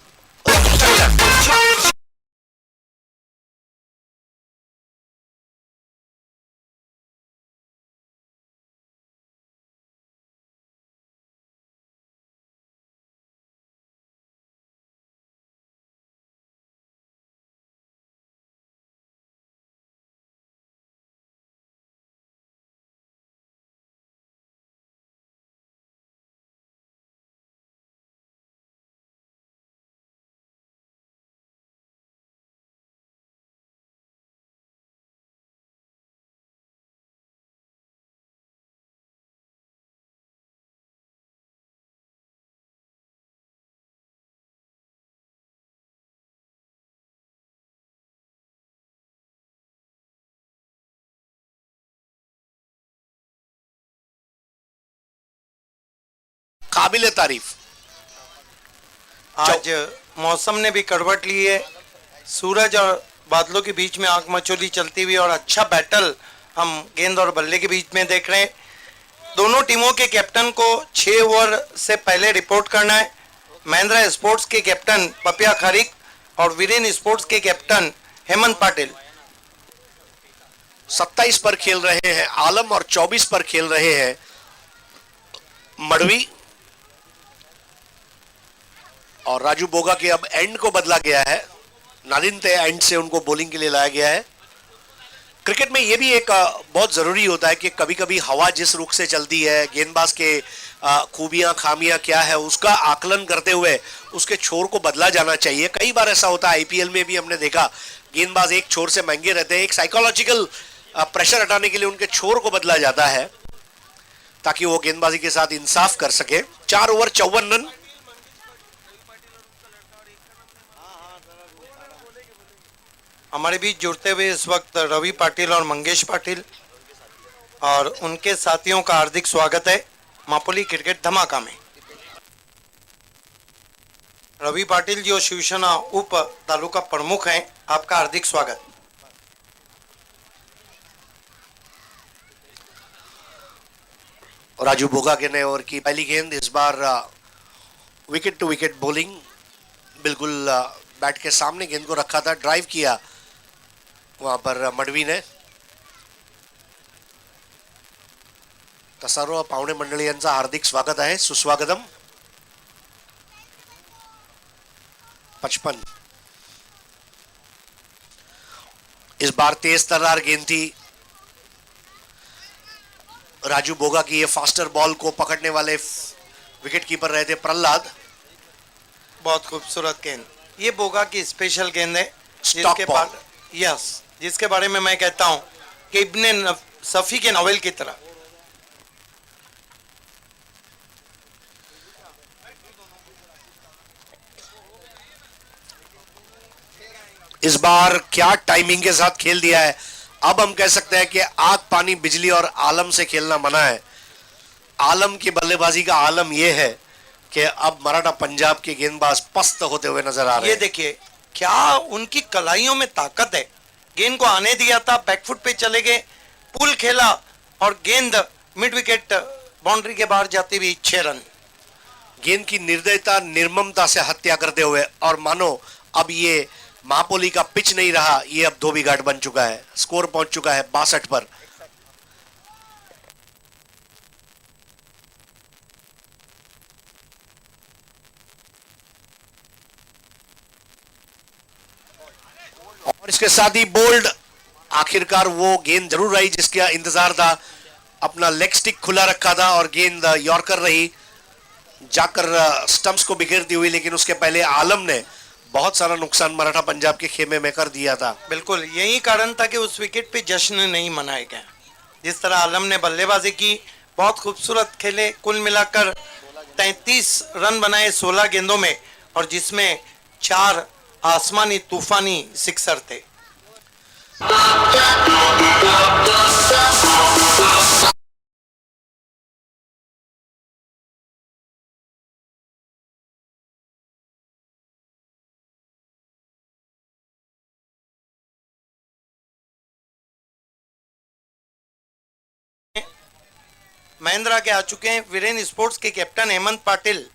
Speaker 2: काबिल तारीफ।
Speaker 1: आज मौसम ने भी करवट ली है, सूरज और बादलों के बीच में आंख मचोली चलती हुई और अच्छा बैटल हम गेंद और बल्ले के बीच में देख रहे हैं। दोनों टीमों के कैप्टन को 6 ओवर से पहले रिपोर्ट करना है। महिंद्रा स्पोर्ट्स के कैप्टन पपिया खारिक और वीरेन स्पोर्ट्स के कैप्टन हेमंत पाटिल।
Speaker 2: 27 पर खेल रहे हैं आलम और 24 पर खेल रहे हैं मड़वी। और राजू बोगा के अब एंड को बदला गया है, नादिनते एंड से उनको बॉलिंग के लिए लाया गया है। क्रिकेट में यह भी एक बहुत जरूरी होता है कि कभी कभी हवा जिस रुख से चलती है, गेंदबाज के खूबियां खामियां क्या है उसका आकलन करते हुए उसके छोर को बदला जाना चाहिए। कई बार ऐसा होता है, आईपीएल में भी हमने देखा गेंदबाज एक छोर से महंगे रहते हैं, एक साइकोलॉजिकल प्रेशर हटाने के लिए उनके छोर को बदला जाता है ताकि वो गेंदबाजी के साथ इंसाफ कर सके। 4 ओवर 54 रन।
Speaker 1: हमारे बीच जुड़ते हुए इस वक्त रवि पाटिल और मंगेश पाटिल और उनके साथियों का हार्दिक स्वागत है मापोली क्रिकेट धमाका में। रवि पाटिल जो शिवसेना उप तालुका प्रमुख हैं, आपका हार्दिक स्वागत।
Speaker 2: राजू बोगा के नए ओवर की पहली गेंद, इस बार विकेट टू विकेट बॉलिंग, बिल्कुल बैट के सामने गेंद को रखा था, ड्राइव किया वहां पर मडवी ने। तर सर्व पाहुणे मंडळी यांचा हार्दिक स्वागत आहे, सुस्वागतम। 55। इस बार तेज तर्रार गेंद थी राजू बोगा की। ये फास्टर बॉल को पकड़ने वाले विकेट कीपर रहे थे प्रहलाद।
Speaker 1: बहुत खूबसूरत गेंद, ये बोगा की स्पेशल गेंद है
Speaker 2: स्टॉक बॉल।
Speaker 1: यस, जिसके बारे में मैं कहता हूं कि इब्ने सफी के नॉवेल की तरह।
Speaker 2: इस बार क्या टाइमिंग के साथ खेल दिया है। अब हम कह सकते हैं कि आग पानी बिजली और आलम से खेलना मना है। आलम की बल्लेबाजी का आलम यह है कि अब मराठा पंजाब के गेंदबाज पस्त होते हुए नजर आ रहे हैं।
Speaker 1: ये देखिए क्या उनकी कलाइयों में ताकत है। गेंद को आने दिया था, बैकफुट पे चले गए, पुल खेला और गेंद मिड विकेट बाउंड्री के बाहर जाती हुई 6 रन।
Speaker 2: गेंद की निर्दयता निर्ममता से हत्या करते हुए, और मानो अब ये महापोली का पिच नहीं रहा, ये अब धोबी घाट बन चुका है। स्कोर पहुंच चुका है 62 पर। और इसके साथ ही बोल्ड, आखिरकार वो गेंद जरूर आई जिसका इंतजार था। अपना लेग स्टिक खुला रखा था और गेंद यॉर्कर रही, जाकर स्टंप्स को बिखेरती हुई, लेकिन उसके पहले आलम ने बहुत सारा नुकसान मराठा पंजाब के खेमे में कर दिया था।
Speaker 1: बिल्कुल यही कारण था कि उस विकेट पे जश्न नहीं मनाया गया। जिस तरह आलम ने बल्लेबाजी की, बहुत खूबसूरत खेले, कुल मिलाकर 33 रन बनाए 16 गेंदों में, और जिसमें 4 आसमानी तूफानी सिक्सर थे। महिंद्रा के आ चुके हैं वीरेन स्पोर्ट्स के कैप्टन हेमंत पाटिल।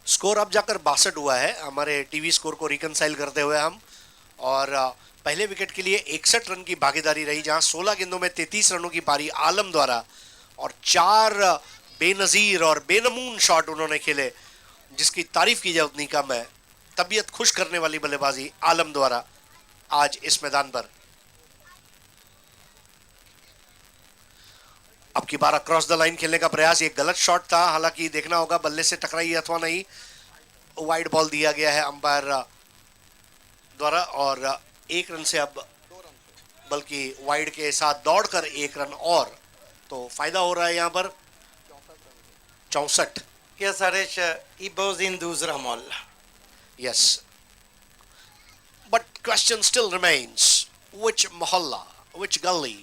Speaker 2: स्कोर अब जाकर 62 हुआ है हमारे टीवी स्कोर को रिकनसाइल करते हुए हम। और पहले विकेट के लिए 61 रन की भागीदारी रही, जहां 16 गेंदों में 33 रनों की पारी आलम द्वारा और 4 बेनजीर और बेनमून शॉट उन्होंने खेले, जिसकी तारीफ की जाए उतनी कम है। तबीयत खुश करने वाली बल्लेबाजी आलम द्वारा आज इस मैदान पर। अब की बार अक्रॉस द लाइन खेलने का प्रयास, ये गलत शॉट था, हालांकि देखना होगा बल्ले से टकराई अथवा नहीं। वाइड बॉल दिया गया है अंपायर द्वारा और 1 रन से अब, बल्कि वाइड के साथ दौड़कर 1 रन और, तो फायदा हो रहा है यहां पर 64।
Speaker 1: Yes, Harish, he was in दूसरा मोहल्ला।
Speaker 2: Yes, but question still remains, which mohalla, which gully?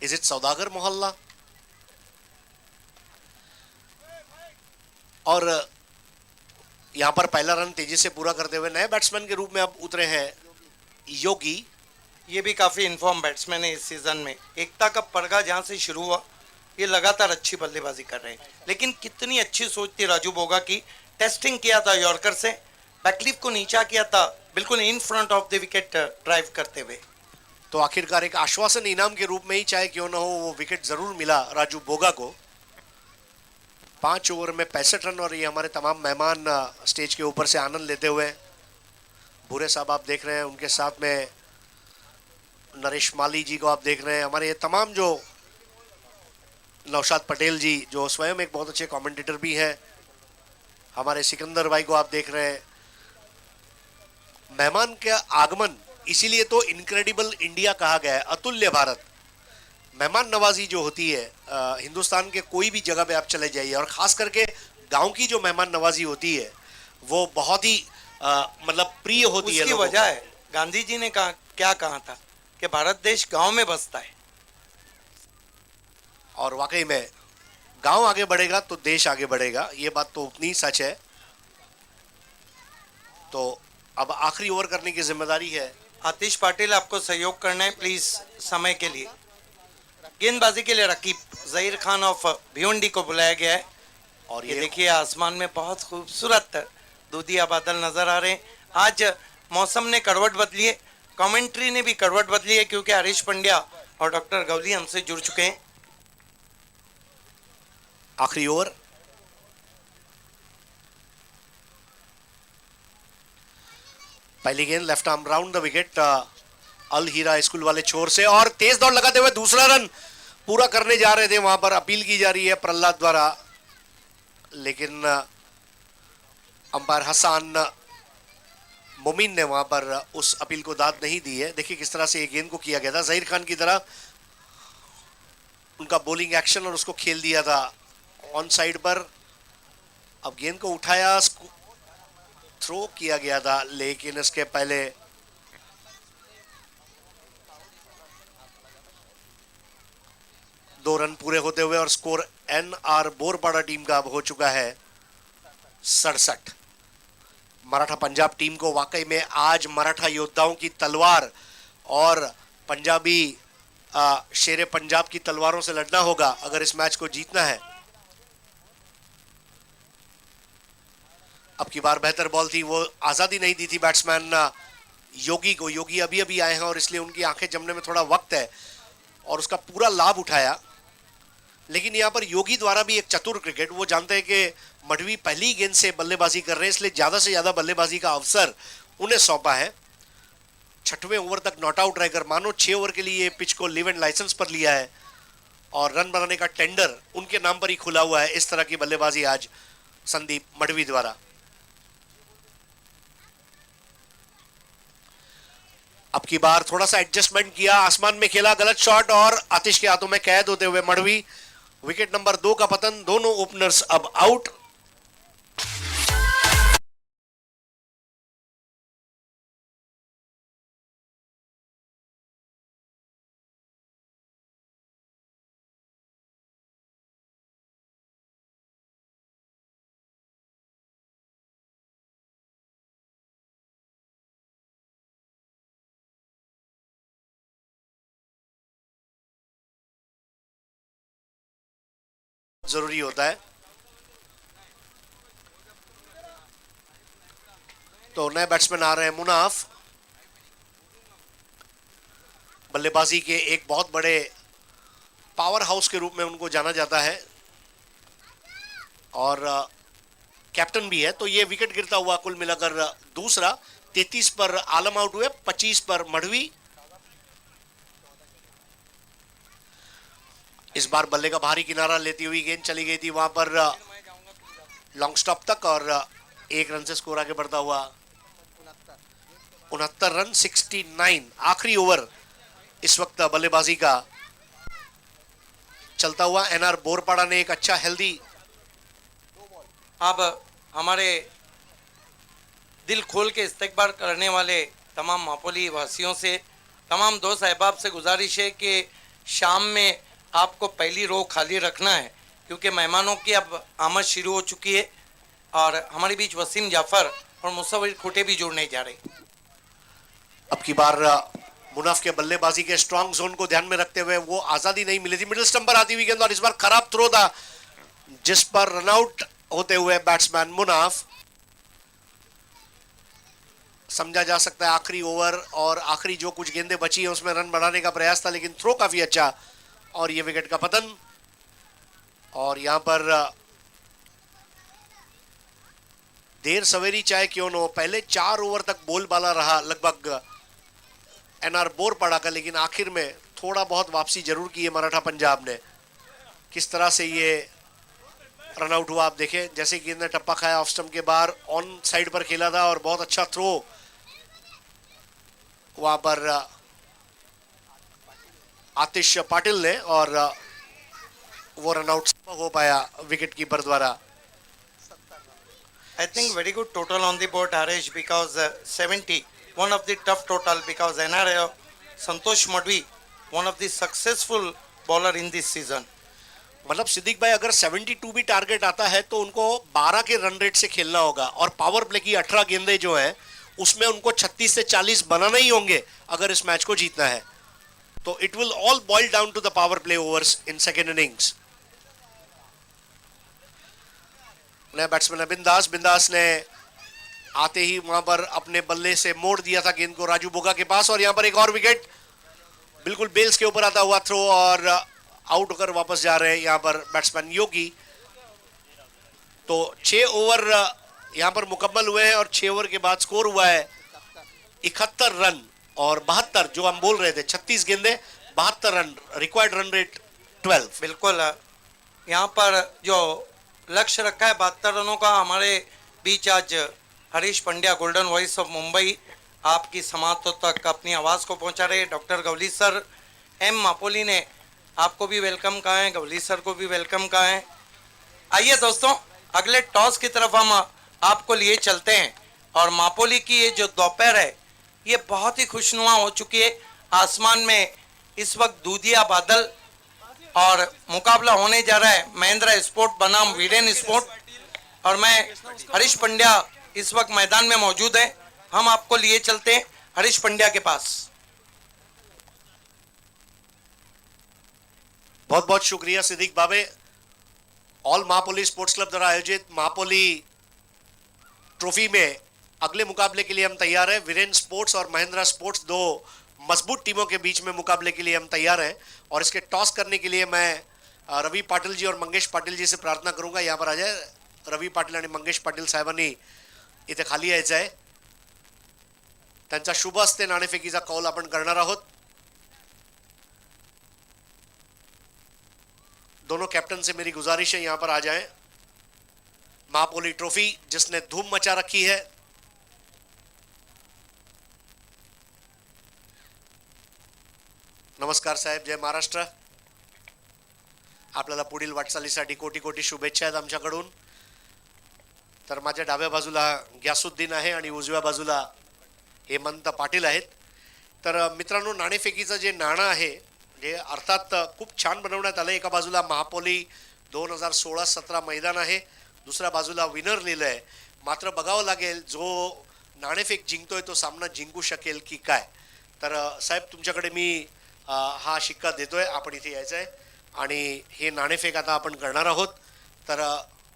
Speaker 2: Is it सौदागर मोहल्ला? और यहां पर पहला रन तेजी से पूरा करते हुए नए बैट्समैन के रूप में अब उतरे हैं योगी।
Speaker 1: ये भी काफी इन्फॉर्म बैट्समैन है इस सीजन में। एकता का पड़गा जहां से शुरू हुआ, ये लगातार अच्छी बल्लेबाजी कर रहे हैं। लेकिन कितनी अच्छी सोच थी राजू बोगा की, टेस्टिंग किया था यॉर्कर से, बैकलीफ को नीचा किया था बिल्कुल in front of the wicket drive करते हुए।
Speaker 2: तो आखिरकार एक आश्वासन इनाम के रूप में ही चाहे क्यों ना हो, वो विकेट जरूर मिला राजू बोगा को। 5 ओवर में 65 रन और ये हमारे तमाम मेहमान स्टेज के ऊपर से आनंद लेते हुए। भूरे साहब आप देख रहे हैं, उनके साथ में नरेश माली जी को आप देख रहे हैं, हमारे ये तमाम जो नौशाद पटेल जी जो स्वयं एक बहुत अच्छे कमेंटेटर भी हैं, हमारे सिकंदर भाई को आप देख रहे हैं। मेहमान का आगमन इसीलिए तो इनक्रेडिबल इंडिया कहा गया है, अतुल्य भारत। मेहमान नवाजी जो होती है हिंदुस्तान के कोई भी जगह पे आप चले जाइए, और खास करके गांव की जो मेहमान नवाजी होती है वो बहुत ही मतलब प्रिय होती है।
Speaker 1: उसकी वजह है, गांधी जी ने क्या कहा था कि भारत देश गांव में बसता है,
Speaker 2: और वाकई में गांव आगे बढ़ेगा तो देश आगे बढ़ेगा, ये बात तो उतनी सच है। तो अब आखिरी ओवर करने की जिम्मेदारी है।
Speaker 1: आतिश पाटिल आपको सहयोग करना है प्लीज समय के लिए। गेंदबाजी के लिए रकीब जहीर खान ऑफ भिवंडी को बुलाया गया है। और ये देखिए आसमान में बहुत खूबसूरत दूधिया बादल नजर आ रहे हैं। आज मौसम ने करवट बदली है, कमेंट्री ने भी करवट बदली है, क्योंकि हरीश पंड्या और डॉक्टर गवली हमसे जुड़ चुके हैं।
Speaker 2: आखिरी ओवर, पहली गेंद left arm round the wicket, Al Hira school वाले छोर से, और तेज दौड़ लगाते हुए दूसरा रन पूरा करने जा रहे थे। वहां पर अपील की जा रही है प्रहलाद द्वारा, लेकिन अंपायर हसन मोमिन ने वहां पर उस अपील को दाद नहीं दी है। देखिए किस तरह से ये गेंद को किया गया था, जहीर खान की तरह उनका बॉलिंग एक्शन और उसको खेल दिया था ऑन साइड पर। अब गेंद को उठाया, थ्रो किया गया था, लेकिन इसके पहले दो रन पूरे होते हुए और स्कोर एनआर बोरपाड़ा टीम का अब हो चुका है 67। मराठा पंजाब टीम को वाकई में आज मराठा योद्धाओं की तलवार और पंजाबी शेरे पंजाब की तलवारों से लड़ना होगा अगर इस मैच को जीतना है। अब की बार बेहतर बॉल थी, वो आजादी नहीं दी थी बैट्समैन योगी को। योगी अभी अभी आए हैं और इसलिए उनकी आंखें जमने में थोड़ा वक्त है, और उसका पूरा लाभ उठाया। लेकिन यहाँ पर योगी द्वारा भी एक चतुर क्रिकेट, वो जानते हैं कि मडवी पहली गेंद से बल्लेबाजी कर रहे हैं, इसलिए ज्यादा से ज्यादा बल्लेबाजी का अवसर उन्हें सौंपा है। 6वें ओवर तक नॉट आउट रहकर मानो 6 ओवर के लिए पिच को लिव एंड लाइसेंस पर लिया है, और रन बनाने का टेंडर उनके नाम पर ही खुला हुआ है। इस तरह की बल्लेबाजी आज संदीप मडवी द्वारा। अब की बार थोड़ा सा एडजस्टमेंट किया, आसमान में खेला, गलत शॉट और आतिश के हाथों में कैद होते हुए मडवी। विकेट नंबर 2 का पतन, दोनों ओपनर्स अब आउट। जरूरी होता है। तो नए बैट्समैन आ रहे हैं मुनाफ, बल्लेबाजी के एक बहुत बड़े पावर हाउस के रूप में उनको जाना जाता है और कैप्टन भी है। तो ये विकेट गिरता हुआ कुल मिलाकर दूसरा। 33 पर आलम आउट हुए, 25 पर मढ़वी। इस बार बल्ले का भारी किनारा लेती हुई गेंद चली गई थी वहां पर लॉन्ग स्टॉप तक और 1 रन से स्कोर आगे बढ़ता हुआ 69 रन 69। आखिरी ओवर इस वक्त बल्लेबाजी का चलता हुआ। एनआर बोरपाड़ा ने एक अच्छा हेल्दी,
Speaker 1: अब हमारे दिल खोल के इस्तकबाल करने वाले तमाम मापोली वासियों से, तमाम दोस्त अहबाब से गुजारिश है कि शाम में आपको पहली रो खाली रखना है, क्योंकि मेहमानों की अब आमद शुरू हो चुकी है और हमारे बीच वसीम जाफर और मुसव्विर खुटे भी जुड़ने जा रहे।
Speaker 2: अब की बार मुनाफ के बल्लेबाजी के स्ट्रांग जोन को ध्यान में रखते हुए वो आजादी नहीं मिली थी। मिडिल स्टंप पर आती हुई गेंद और इस बार खराब थ्रो था जिस पर रनआउट होते हुए बैट्समैन मुनाफ। समझा जा सकता है आखिरी ओवर और आखिरी जो कुछ गेंदें बची है उसमें रन बढ़ाने का प्रयास था, लेकिन थ्रो काफी अच्छा और ये विकेट का पतन। और यहां पर देर सवेरी चाहे क्यों न हो, पहले 4 ओवर तक बोलबाला रहा लगभग एनआर बोरपाड़ा का, लेकिन आखिर में थोड़ा बहुत वापसी जरूर की है मराठा पंजाब ने। किस तरह से ये रन आउट हुआ आप देखें, जैसे गेंद ने टप्पा खाया ऑफ स्टंप के बाहर, ऑन साइड पर खेला था और बहुत अच्छा थ्रो वहां पर आतिश पाटिल ने और वो रन आउट हो पाया विकेट कीपर द्वारा।
Speaker 1: I think very good total on the board, Harish, because 70, one of the tough total, because NRA Santosh Madhvi, one of the successful bowler in this season.
Speaker 2: मतलब सिद्दीक भाई अगर 72 भी target आता है तो उनको 12 के रन रेट से खेलना होगा और पावर प्ले की 18 गेंदें जो है उसमें उनको 36 से 40 बनाना ही होंगे अगर इस मैच को जीतना है। तो it will all boil down to the power play overs in second innings. नया बैट्समैन है बिंदास ने आते ही वहां पर अपने बल्ले से मोड़ दिया था गेंद को राजू बोगा के पास और यहां पर एक और विकेट बिल्कुल बेल्स के ऊपर आता हुआ थ्रो और आउट होकर वापस जा रहे हैं यहां पर बैट्समैन योगी। तो 6 ओवर यहां पर मुकम्मल हुए हैं और 6 ओवर के बाद स्कोर हुआ है 71 रन और 72, जो हम बोल रहे थे 36 गेंदे 72 रन, रिक्वायर्ड रन रेट 12।
Speaker 1: बिल्कुल, यहाँ पर जो लक्ष्य रखा है 72 रनों का, हमारे बीच आज Harish Pandya golden voice of Mumbai आपकी समातों तक अपनी आवाज़ को पहुंचा रहे। डॉक्टर गवली सर एम मापोली ने आपको भी वेलकम कहा है, गवली सर को भी वेलकम कहा है। आइए दोस्तों, अगले टॉस की तरफ हम आपको लिए चलते हैं और मापोली की ये जो दोपहर है ये बहुत ही खुशनुमा हो चुकी है। आसमान में इस वक्त दूधिया बादल और मुकाबला होने जा रहा है महिंद्रा स्पोर्ट बनाम वीरेन स्पोर्ट और मैं हरीश पंड्या इस वक्त मैदान में मौजूद है। हम आपको लिए चलते हैं हरीश पंड्या के पास।
Speaker 2: बहुत बहुत शुक्रिया सिद्दीक बाबे। ऑल महापोली स्पोर्ट्स क्लब द्वारा आयोजित महापोली ट्रॉफी में अगले मुकाबले के लिए हम तैयार हैं। वीरेन स्पोर्ट्स और महिंद्रा स्पोर्ट्स दो मजबूत टीमों के बीच में मुकाबले के लिए हम तैयार हैं और इसके टॉस करने के लिए मैं रवि पाटिल जी और मंगेश पाटिल जी से प्रार्थना करूंगा यहाँ पर आ जाए। रवि पाटील आणि मंगेश पाटील साहेबांनी इथे खाली यायचं आहे। त्यांचा शुभ हस्ते नाणेफेकीचा कौल आपण करणार आहोत। दोनों कैप्टन से मेरी गुजारिश है यहां पर आ जाएं। महापोली ट्रॉफी जिसने धूम मचा रखी है, नमस्कार साहेब, जय महाराष्ट्र। आपल्याला पुढील वाटचालीसाठी कोटी कोटी शुभेच्छा आहेत आमच्याकडून। तर माझ्या डाव्या बाजूला ग्यासुद्दीन आहे आणि उजव्या बाजूला हेमंत पाटील आहेत। तर मित्रांनो, नाणेफेकीचं जे नाणं आहे जे अर्थात खूप छान बनवण्यात आलं। एका बाजूला महापोली 2016-17 मैदान आहे, दुसऱ्या बाजूला विनर लिहिलं आहे। मात्र बघावं लागेल जो नाणेफेक जिंकतोय तो सामना जिंकू शकेल की काय। तर साहेब तुमच्याकडे मी हा शिक्का देतोय, आपण इथे यायचं आहे आणि हे नाणेफेक आता आपण करणार आहोत. तर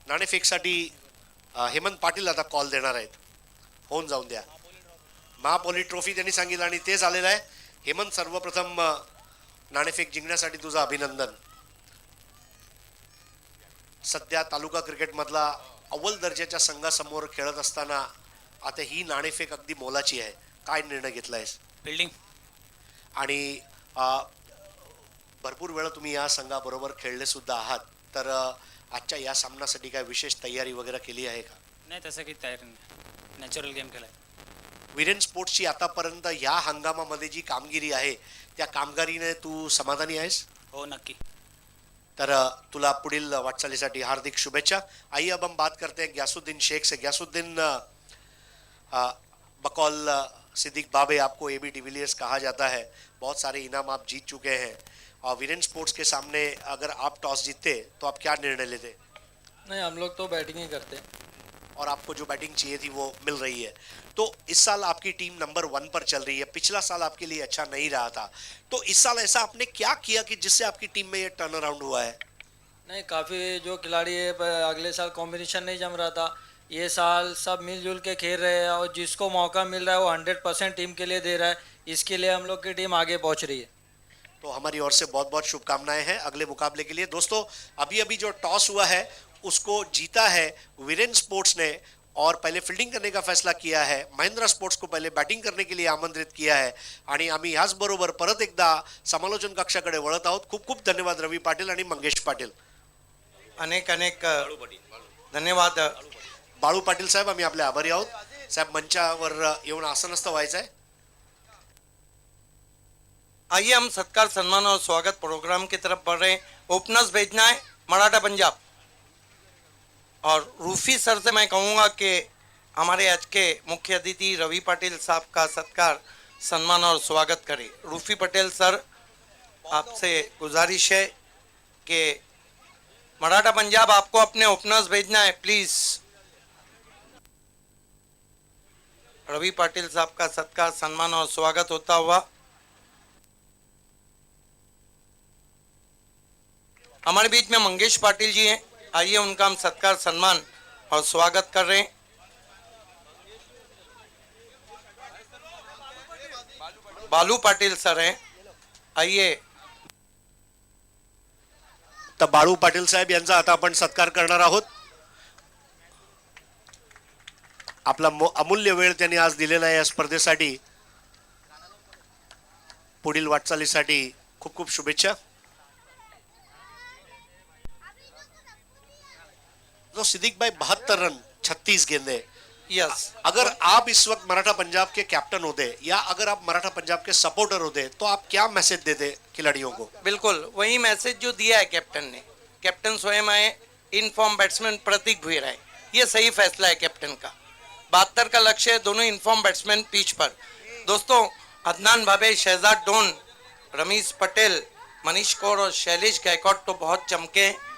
Speaker 2: नाणेफेकसाठी हेमंत पाटील आता कॉल देणार आहेत. होऊन जाऊन द्या. महापोली ट्रॉफी त्यांनी सांगितलं आणि तेच आलेलं आहे. हेमंत, सर्वप्रथम नाणेफेक जिंकण्यासाठी तुझं अभिनंदन. सध्या तालुका क्रिकेटमधला अव्वल दर्जाच्या संघासमोर खेळत असताना आता ही नाणेफेक अगदी मोलाची आहे. काय निर्णय घेतलायस?
Speaker 4: फिल्डिंग.
Speaker 2: आणि भरपूर वेळा तुम्ही या संघाबरोबर खेळले सुद्धा आहात. तर आजच्या या सामन्यासाठी काय विशेष तयारी वगैरे केली आहे का?
Speaker 4: नाही, तसं काही तयारी नाही. नॅचरल गेम केला आहे.
Speaker 2: विरेन स्पोर्ट्सची आतापर्यंत या हंगामामध्ये जी कामगिरी आहे त्या कामगिरीने तू समाधानी आहेस?
Speaker 4: हो, नक्की.
Speaker 2: तर तुला पुढील वाटचालीसाठी हार्दिक शुभेच्छा. आइए अब हम बात करते हैं ग्यासुद्दीन शेख से. ग्यासुद्दीन, बकौल सिद्दीक बाबे आपको एबी डिविलियर्स कहा जाता है. बहुत सारे इनाम आप जीत चुके हैं और वीरेन स्पोर्ट्स के सामने अगर आप टॉस जीतते तो आप क्या निर्णय लेते?
Speaker 5: नहीं, हम लोग तो बैटिंग ही करते हैं.
Speaker 2: और आपको जो बैटिंग चाहिए थी वो मिल रही है. तो इस साल आपकी टीम नंबर 1 पर चल रही है. पिछला साल आपके लिए अच्छा नहीं रहा था, तो इस साल ऐसा आपने क्या किया कि जिससे आपकी टीम में ये टर्न अराउंड हुआ है?
Speaker 5: नहीं, काफ़ी जो खिलाड़ी है अगले साल कॉम्बिनेशन नहीं जम रहा था. ये साल सब मिलजुल के खेल रहे हैं और जिसको मौका मिल रहा है वो 100% टीम के लिए दे रहा है. इसके लिए हम लोग की टीम आगे पहुंच रही है.
Speaker 2: तो हमारी ओर से बहुत बहुत शुभकामनाएं हैं अगले मुकाबले के लिए. दोस्तों, अभी अभी जो टॉस हुआ है उसको जीता है वीरेन स्पोर्ट्स ने और पहले फील्डिंग करने का फैसला किया है. महिंद्रा स्पोर्ट्स को पहले बॅटिंग करने के लिए आमंत्रित किया है. आणि आम्ही याचबरोबर परत एकदा समालोचन कक्षाकडे वळत आहोत. खूप खूप धन्यवाद रवी पाटील आणि मंगेश पाटील.
Speaker 1: अनेक अनेक धन्यवाद.
Speaker 2: बाळू पाटील साहेब, आम्ही आपले आभारी आहोत. साहेब, मंचावर येऊन आसनस्थ व्हायचं आहे.
Speaker 1: आइए हम सत्कार, सम्मान और स्वागत प्रोग्राम की तरफ बढ़ रहे हैं. ओपनर्स भेजना है मराठा पंजाब. और रूफी सर से मैं कहूँगा कि हमारे आज के मुख्य अतिथि रवि पाटिल साहब का सत्कार, सम्मान और स्वागत करें. रूफी पटेल सर, आपसे गुजारिश है कि मराठा पंजाब आपको अपने ओपनर्स भेजना है, प्लीज. रवि पाटिल साहब का सत्कार, सम्मान और स्वागत होता हुआ हमारे बीच में मंगेश पाटिल जी हैं. आइए उनका हम सत्कार, सम्मान और स्वागत कर रहे हैं. बालू पाटिल सर हैं, आइए.
Speaker 2: तर बाळू पाटील साहेब यांचा आता आपण सत्कार करणार आहोत. आपला अमूल्य वेळ त्यांनी आज दिलेला आहे या स्पर्धेसाठी. पुढील वाटचालीसाठी खूप खूप शुभेच्छा. तो सिद्दीक भाई 72 रन 36 गेंदे.
Speaker 1: यस.
Speaker 2: अगर आप इस वक्त मराठा पंजाब के कैप्टन होते या अगर आप मराठा पंजाब के सपोर्टर होते तो आप क्या मैसेज देते खिलाड़ियों को?
Speaker 1: बिल्कुल वही मैसेज जो दिया है कैप्टन ने. कैप्टन स्वयं आए, इनफॉर्म बैट्समैन प्रतीक भुईर है. ये सही फैसला है कैप्टन का. 72 का लक्ष्य है, दोनों इनफॉर्म बैट्समैन पिच पर. दोस्तों, अदनान भावे, शहजाद डोन, रमीज पटेल, मनीष कौर और शैलेश गायकवाड तो बहुत चमके हैं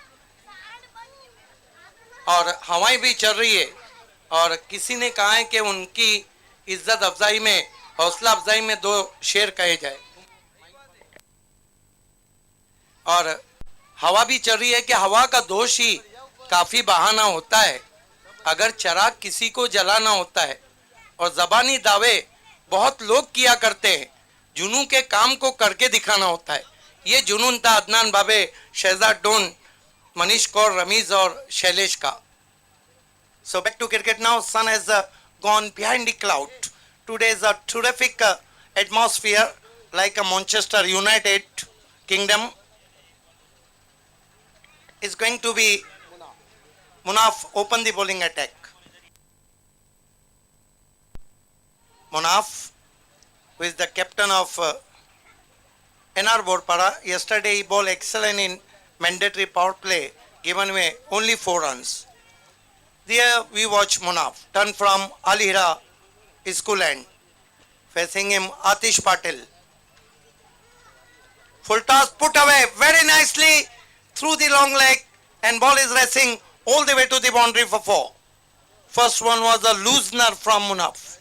Speaker 1: और हवाएं भी चल रही है. और किसी ने कहा है कि उनकी इज्जत अफजाई में, हौसला अफजाई में 2 शेर कहे जाए. और हवा भी चल रही है कि हवा का दोष ही काफी बहाना होता है. अगर चराग किसी को जलाना होता है और जबानी दावे बहुत लोग किया करते हैं, जुनून के काम को करके दिखाना होता है. ये जुनून था अदनान बाबे, शहजाद डोन, मनीष कौर, रमीज और शैलेश का. So back to cricket now. Sun has gone behind the cloud. Today is a terrific atmosphere like a Manchester United Kingdom. Is going to be Munaf open the bowling attack. Munaf, who is the captain of NR Borpara, yesterday he bowled excellent in mandatory power play, given away only 4 runs. There we watch Munaf turn from Alihira School end. Facing him Atish Patil. Full toss put away very nicely through the long leg and ball is racing all the way to the boundary for 4. First one was a loosener from Munaf.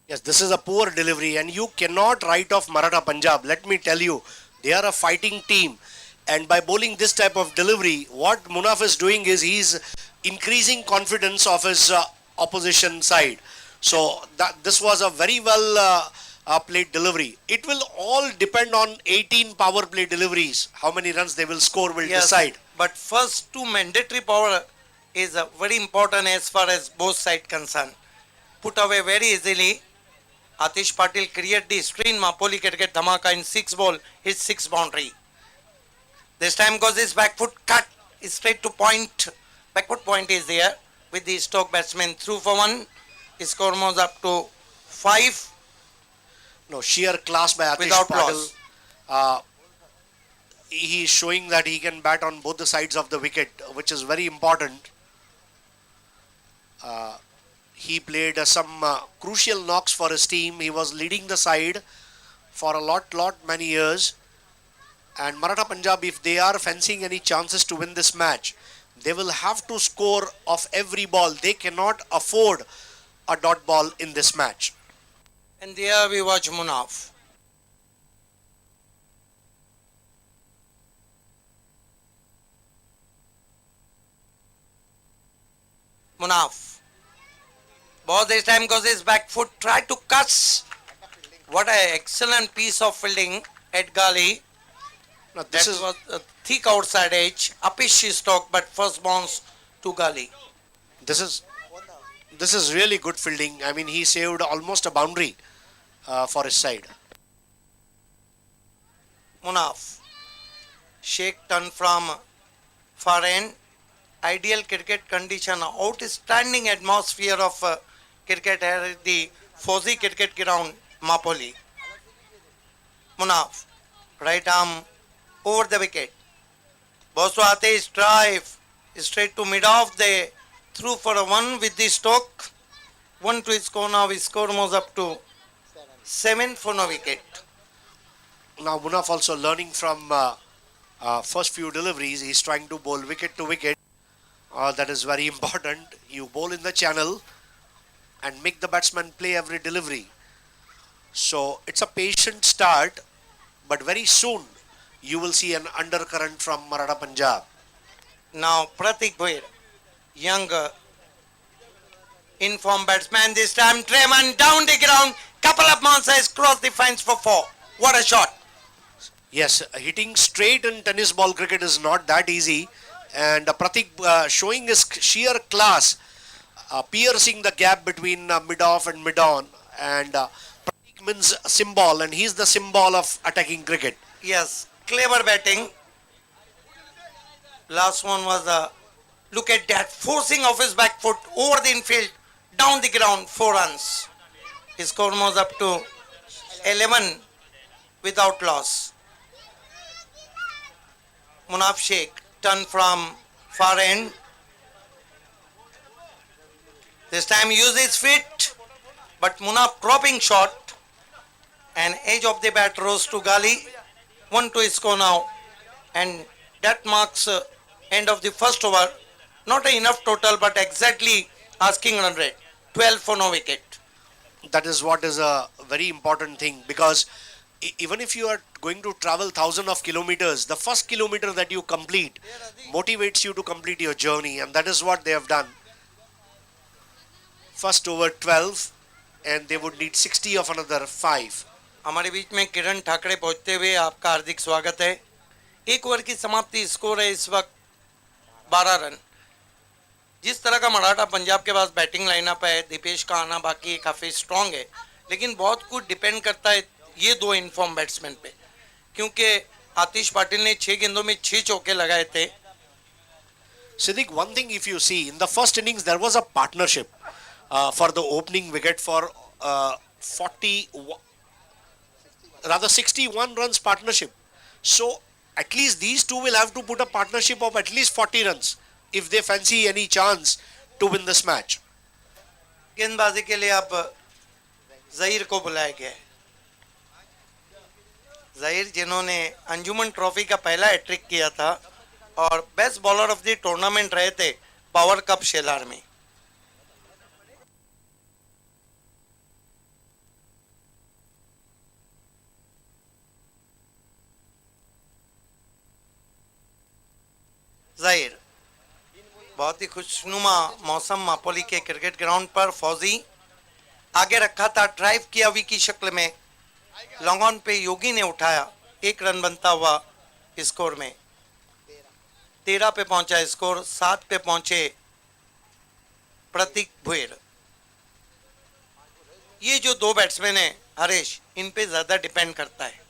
Speaker 2: Yes, this is a poor delivery and you cannot write off Maratha Punjab. Let me tell you, they are a fighting team. And by bowling this type of delivery, what Munaf is doing is he's increasing confidence of his opposition side. So this was a very well played delivery. It will all depend on 18 power play deliveries. How many runs they will score will decide.
Speaker 1: But first two mandatory power is very important as far as both sides concerned. Put away very easily. Atish Patil create the screen. Mapoli cricket dhamaka in 6 ball. His 6 boundary. This time goes his back foot cut straight to point. Back foot point is there with the Stoke batsman through for 1. His score moves up to 5.
Speaker 2: No, sheer class by Atish
Speaker 1: Without
Speaker 2: Patil.
Speaker 1: loss.
Speaker 2: He is showing that he can bat on both the sides of the wicket, which is very important. He played some crucial knocks for his team. He was leading the side for many years. And Maratha Punjab, if they are fancying any chances to win this match, they will have to score off every ball. They cannot afford a dot ball in this match.
Speaker 1: And there we watch Munaf. Munaf. Ball this time goes his back foot. Try to catch. What an excellent piece of fielding at Gali.
Speaker 2: Now
Speaker 1: That was a thick outside edge. Upish Stoke, but first bounce to Gali.
Speaker 2: this is really good fielding. I mean, he saved almost a boundary for his side.
Speaker 1: Munaf. Sheikh turn from far end. Ideal cricket condition, outstanding atmosphere of cricket here at the Fauzi Cricket Ground, Mapoli. Munaf, right arm over the wicket. Bosu Atish drive straight to mid off. They threw for a 1 with the Stoke. 1 to his score now. His score moves up to 7 for no wicket.
Speaker 2: Now Munaf also learning from first few deliveries. He's trying to bowl wicket to wicket. That is very important. You bowl in the channel and make the batsman play every delivery. So it's a patient start, but very soon you will see an undercurrent from Maratha Punjab.
Speaker 1: Now Pratik Bhuir, young informed batsman this time. Treman down the ground. Couple of monsters cross the fence for 4. What a shot.
Speaker 2: Yes, hitting straight in tennis ball cricket is not that easy. And Pratik showing his sheer class, piercing the gap between mid-off and mid-on. And Pratik means symbol, and he's the symbol of attacking cricket.
Speaker 1: Yes, clever batting. Last one was look at that, forcing of his back foot over the infield, down the ground, 4 runs. His score moves up to 11 without loss. Munaf Sheikh turn from far end. This time use his feet, but Munaf dropping shot, and edge of the bat rose to Gali. 1 to his score now, and that marks end of the first over. Not enough total, but exactly asking run rate. 12 for no wicket.
Speaker 2: That is what is a very important thing, because even if you are going to travel thousands of kilometers, the first kilometer that you complete motivates you to complete your journey, and that is what they have done. First over 12, and they would need 60 of another 5.
Speaker 1: हमारे बीच में किरण ठाकरे पहुंचते हुए आपका हार्दिक स्वागत है. एक over की समाप्ति, स्कोर है इस वक्त 12 रन. जिस तरह का मराठा पंजाब के पास बैटिंग लाइनअप है, दीपेश का आना बाकी काफ़ी स्ट्रांग है, लेकिन बहुत कुछ डिपेंड करता है ये 2 इनफॉर्म बैट्समैन पे, क्योंकि आतिश पाटिल ने 6 गेंदों में 6 चौके लगाए थे.
Speaker 2: Siddiq, one thing if you see, in the first innings there was a partnership for the opening wicket for 61 runs partnership. So at least these two will have to put a partnership of at least 40 runs if they fancy any chance to win this match.
Speaker 1: गेंदबाजी के लिए अब जहीर को बुलाया गया है. जहीर जिन्होंने अंजुमन trophy का पहला हैट्रिक किया था और best bowler of the tournament रहे थे पावर कप शेलार में. जाहिर बहुत ही खुशनुमा मौसम मापोली के क्रिकेट ग्राउंड पर फौजी आगे रखा था, ड्राइव किया वी की शक्ल में, लॉन्ग ऑन पे योगी ने उठाया, 1 रन बनता हुआ स्कोर में 13 पे पहुंचा स्कोर, 7 पे पहुंचे प्रतीक भुयर। ये जो 2 बैट्समैन हैं हरीश, इन पे ज्यादा डिपेंड करता है।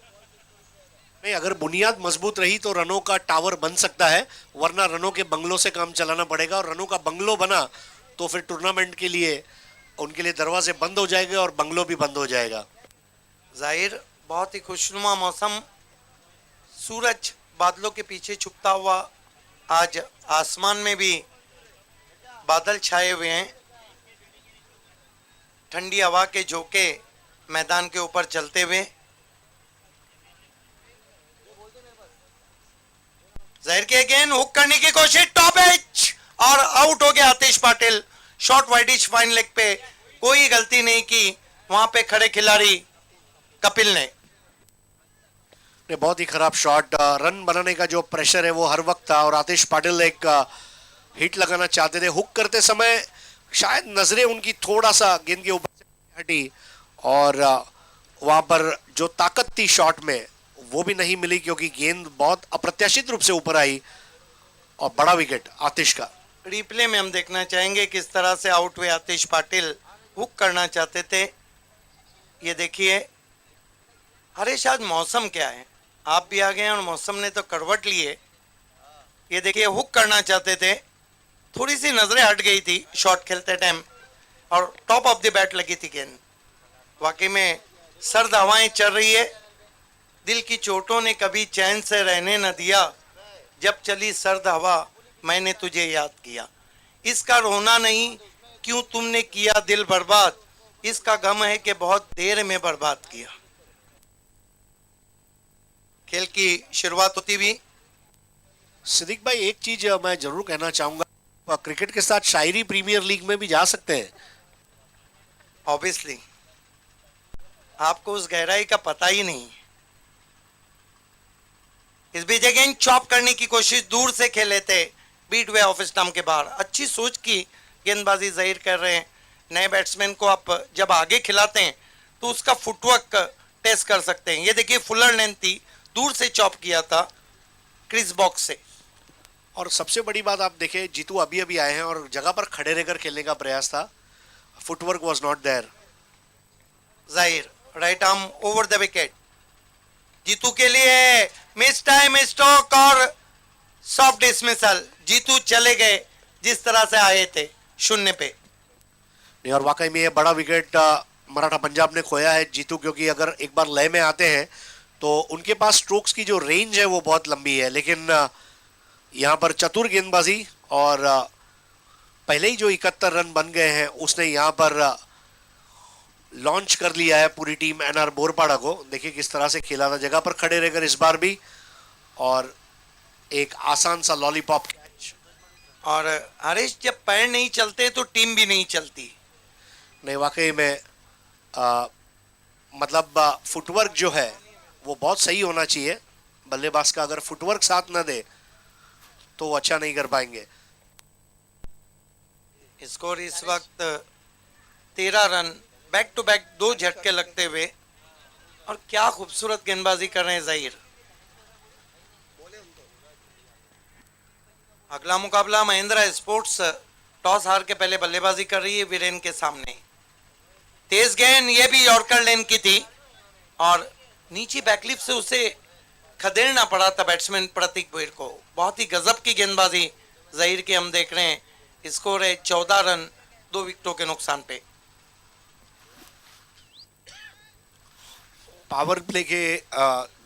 Speaker 2: नहीं, अगर बुनियाद मजबूत रही तो रनों का टावर बन सकता है, वरना रनों के बंगलों से काम चलाना पड़ेगा, और रनों का बंगलो बना तो फिर टूर्नामेंट के लिए उनके लिए दरवाजे बंद हो जाएंगे और बंगलो भी बंद हो जाएगा।
Speaker 1: जाहिर बहुत ही खुशनुमा मौसम, सूरज बादलों के पीछे छुपता हुआ, आज आसमान में भी बादल छाए हुए हैं, ठंडी हवा के झोंके मैदान के ऊपर चलते हुए। जाहिर के अगेन हुक करने की कोशिश, टॉप एज और आउट हो गया Atish Patil, short widish fine leg पे, कोई गलती नहीं की वहां पे खड़े खिलाड़ी कपिल ने।
Speaker 2: बहुत ही खराब शॉट, रन बनाने का जो प्रेशर है वो हर वक्त था, और आतिश पाटिल एक हिट लगाना चाहते थे, हुक करते समय शायद नजरें उनकी थोड़ा सा गेंद के ऊपर से हटी, और वहां पर जो ताकत थी शॉट में वो भी नहीं मिली, क्योंकि गेंद बहुत अप्रत्याशित रूप से ऊपर आई, और बड़ा विकेट आतिश का।
Speaker 1: रिप्ले में हम देखना चाहेंगे किस तरह से आउट हुए आतिश पाटिल, हुक करना चाहते थे। ये देखिए हरीश, आज मौसम क्या है, आप भी आ गए और मौसम ने तो करवट लिए। ये देखिए हुक करना चाहते थे, थोड़ी सी नजरें हट गई थी शॉट खेलते टाइम, और टॉप ऑफ द बैट लगी थी गेंद। वाकई में सर्द हवाएं चल रही है, दिल की चोटों ने कभी चैन से रहने न दिया, जब चली सर्द हवा मैंने तुझे याद किया। इसका रोना नहीं क्यों तुमने किया दिल बर्बाद, इसका गम है कि बहुत देर में बर्बाद किया। खेल की शुरुआत होती हुई
Speaker 2: सिद्दीक भाई, एक चीज मैं जरूर कहना चाहूंगा, क्रिकेट के साथ शायरी प्रीमियर लीग में भी जा सकते हैं।
Speaker 1: ऑब्वियसली आपको उस गहराई का पता ही नहीं। इस बीच अगेन चॉप करने की कोशिश, दूर से खेले थे, बीट वे ऑफ स्टंप के बाहर। अच्छी सोच की गेंदबाजी जाहिर कर रहे हैं। नए बैट्समैन को आप जब आगे खिलाते हैं तो उसका फुटवर्क टेस्ट कर सकते हैं। ये देखिए फुलर लेंथ थी, दूर से चॉप किया था क्रिस बॉक्स से।
Speaker 2: और सबसे बड़ी बात आप देखें, जीतू अभी अभी आए हैं और जगह पर खड़े रहकर खेलने का प्रयास था, footwork was not there.
Speaker 1: Zahir right arm over the wicket, Jeetu के लिए मिस टाइम स्ट्रोक और सॉफ्ट डिसमिसल। जीतू चले गए जिस तरह से आए थे, 0 पे।
Speaker 2: नहीं, और वाकई में ये बड़ा विकेट मराठा पंजाब ने खोया है जीतू, क्योंकि अगर एक बार लय में आते हैं तो उनके पास स्ट्रोक्स की जो रेंज है वो बहुत लंबी है, लेकिन यहाँ पर चतुर गेंदबाजी, और पहले ही जो 71 रन बन गए हैं उसने यहाँ पर लॉन्च कर लिया है पूरी टीम एनआर बोरपाड़ा को। देखिए किस तरह से खेला था, जगह पर खड़े रहकर इस बार भी, और एक आसान सा लॉलीपॉप कैच।
Speaker 1: और हरीश, जब पैर नहीं चलते तो टीम भी नहीं चलती।
Speaker 2: नहीं, वाकई में मतलब फुटवर्क जो है वो बहुत सही होना चाहिए बल्लेबाज का, अगर फुटवर्क साथ ना दे तो वो अच्छा नहीं कर पाएंगे।
Speaker 1: स्कोर इस वक्त 13 रन, बैक टू बैक 2 झटके लगते हुए, और क्या खूबसूरत गेंदबाजी कर रहे हैं जाहिर। अगला मुकाबला महिंद्रा स्पोर्ट्स टॉस हार के पहले बल्लेबाजी कर रही है वीरेन के सामने। तेज गेंद, ये भी यॉर्कर लेन की थी, और नीचे बैकलिप से उसे खदेड़ना पड़ा था बैट्समैन प्रतीक भुयर को। बहुत ही गजब की गेंदबाजी जाहिर की हम देख रहे हैं। स्कोर है 14 रन 2 विकेटों के नुकसान पे।
Speaker 2: पावर प्ले के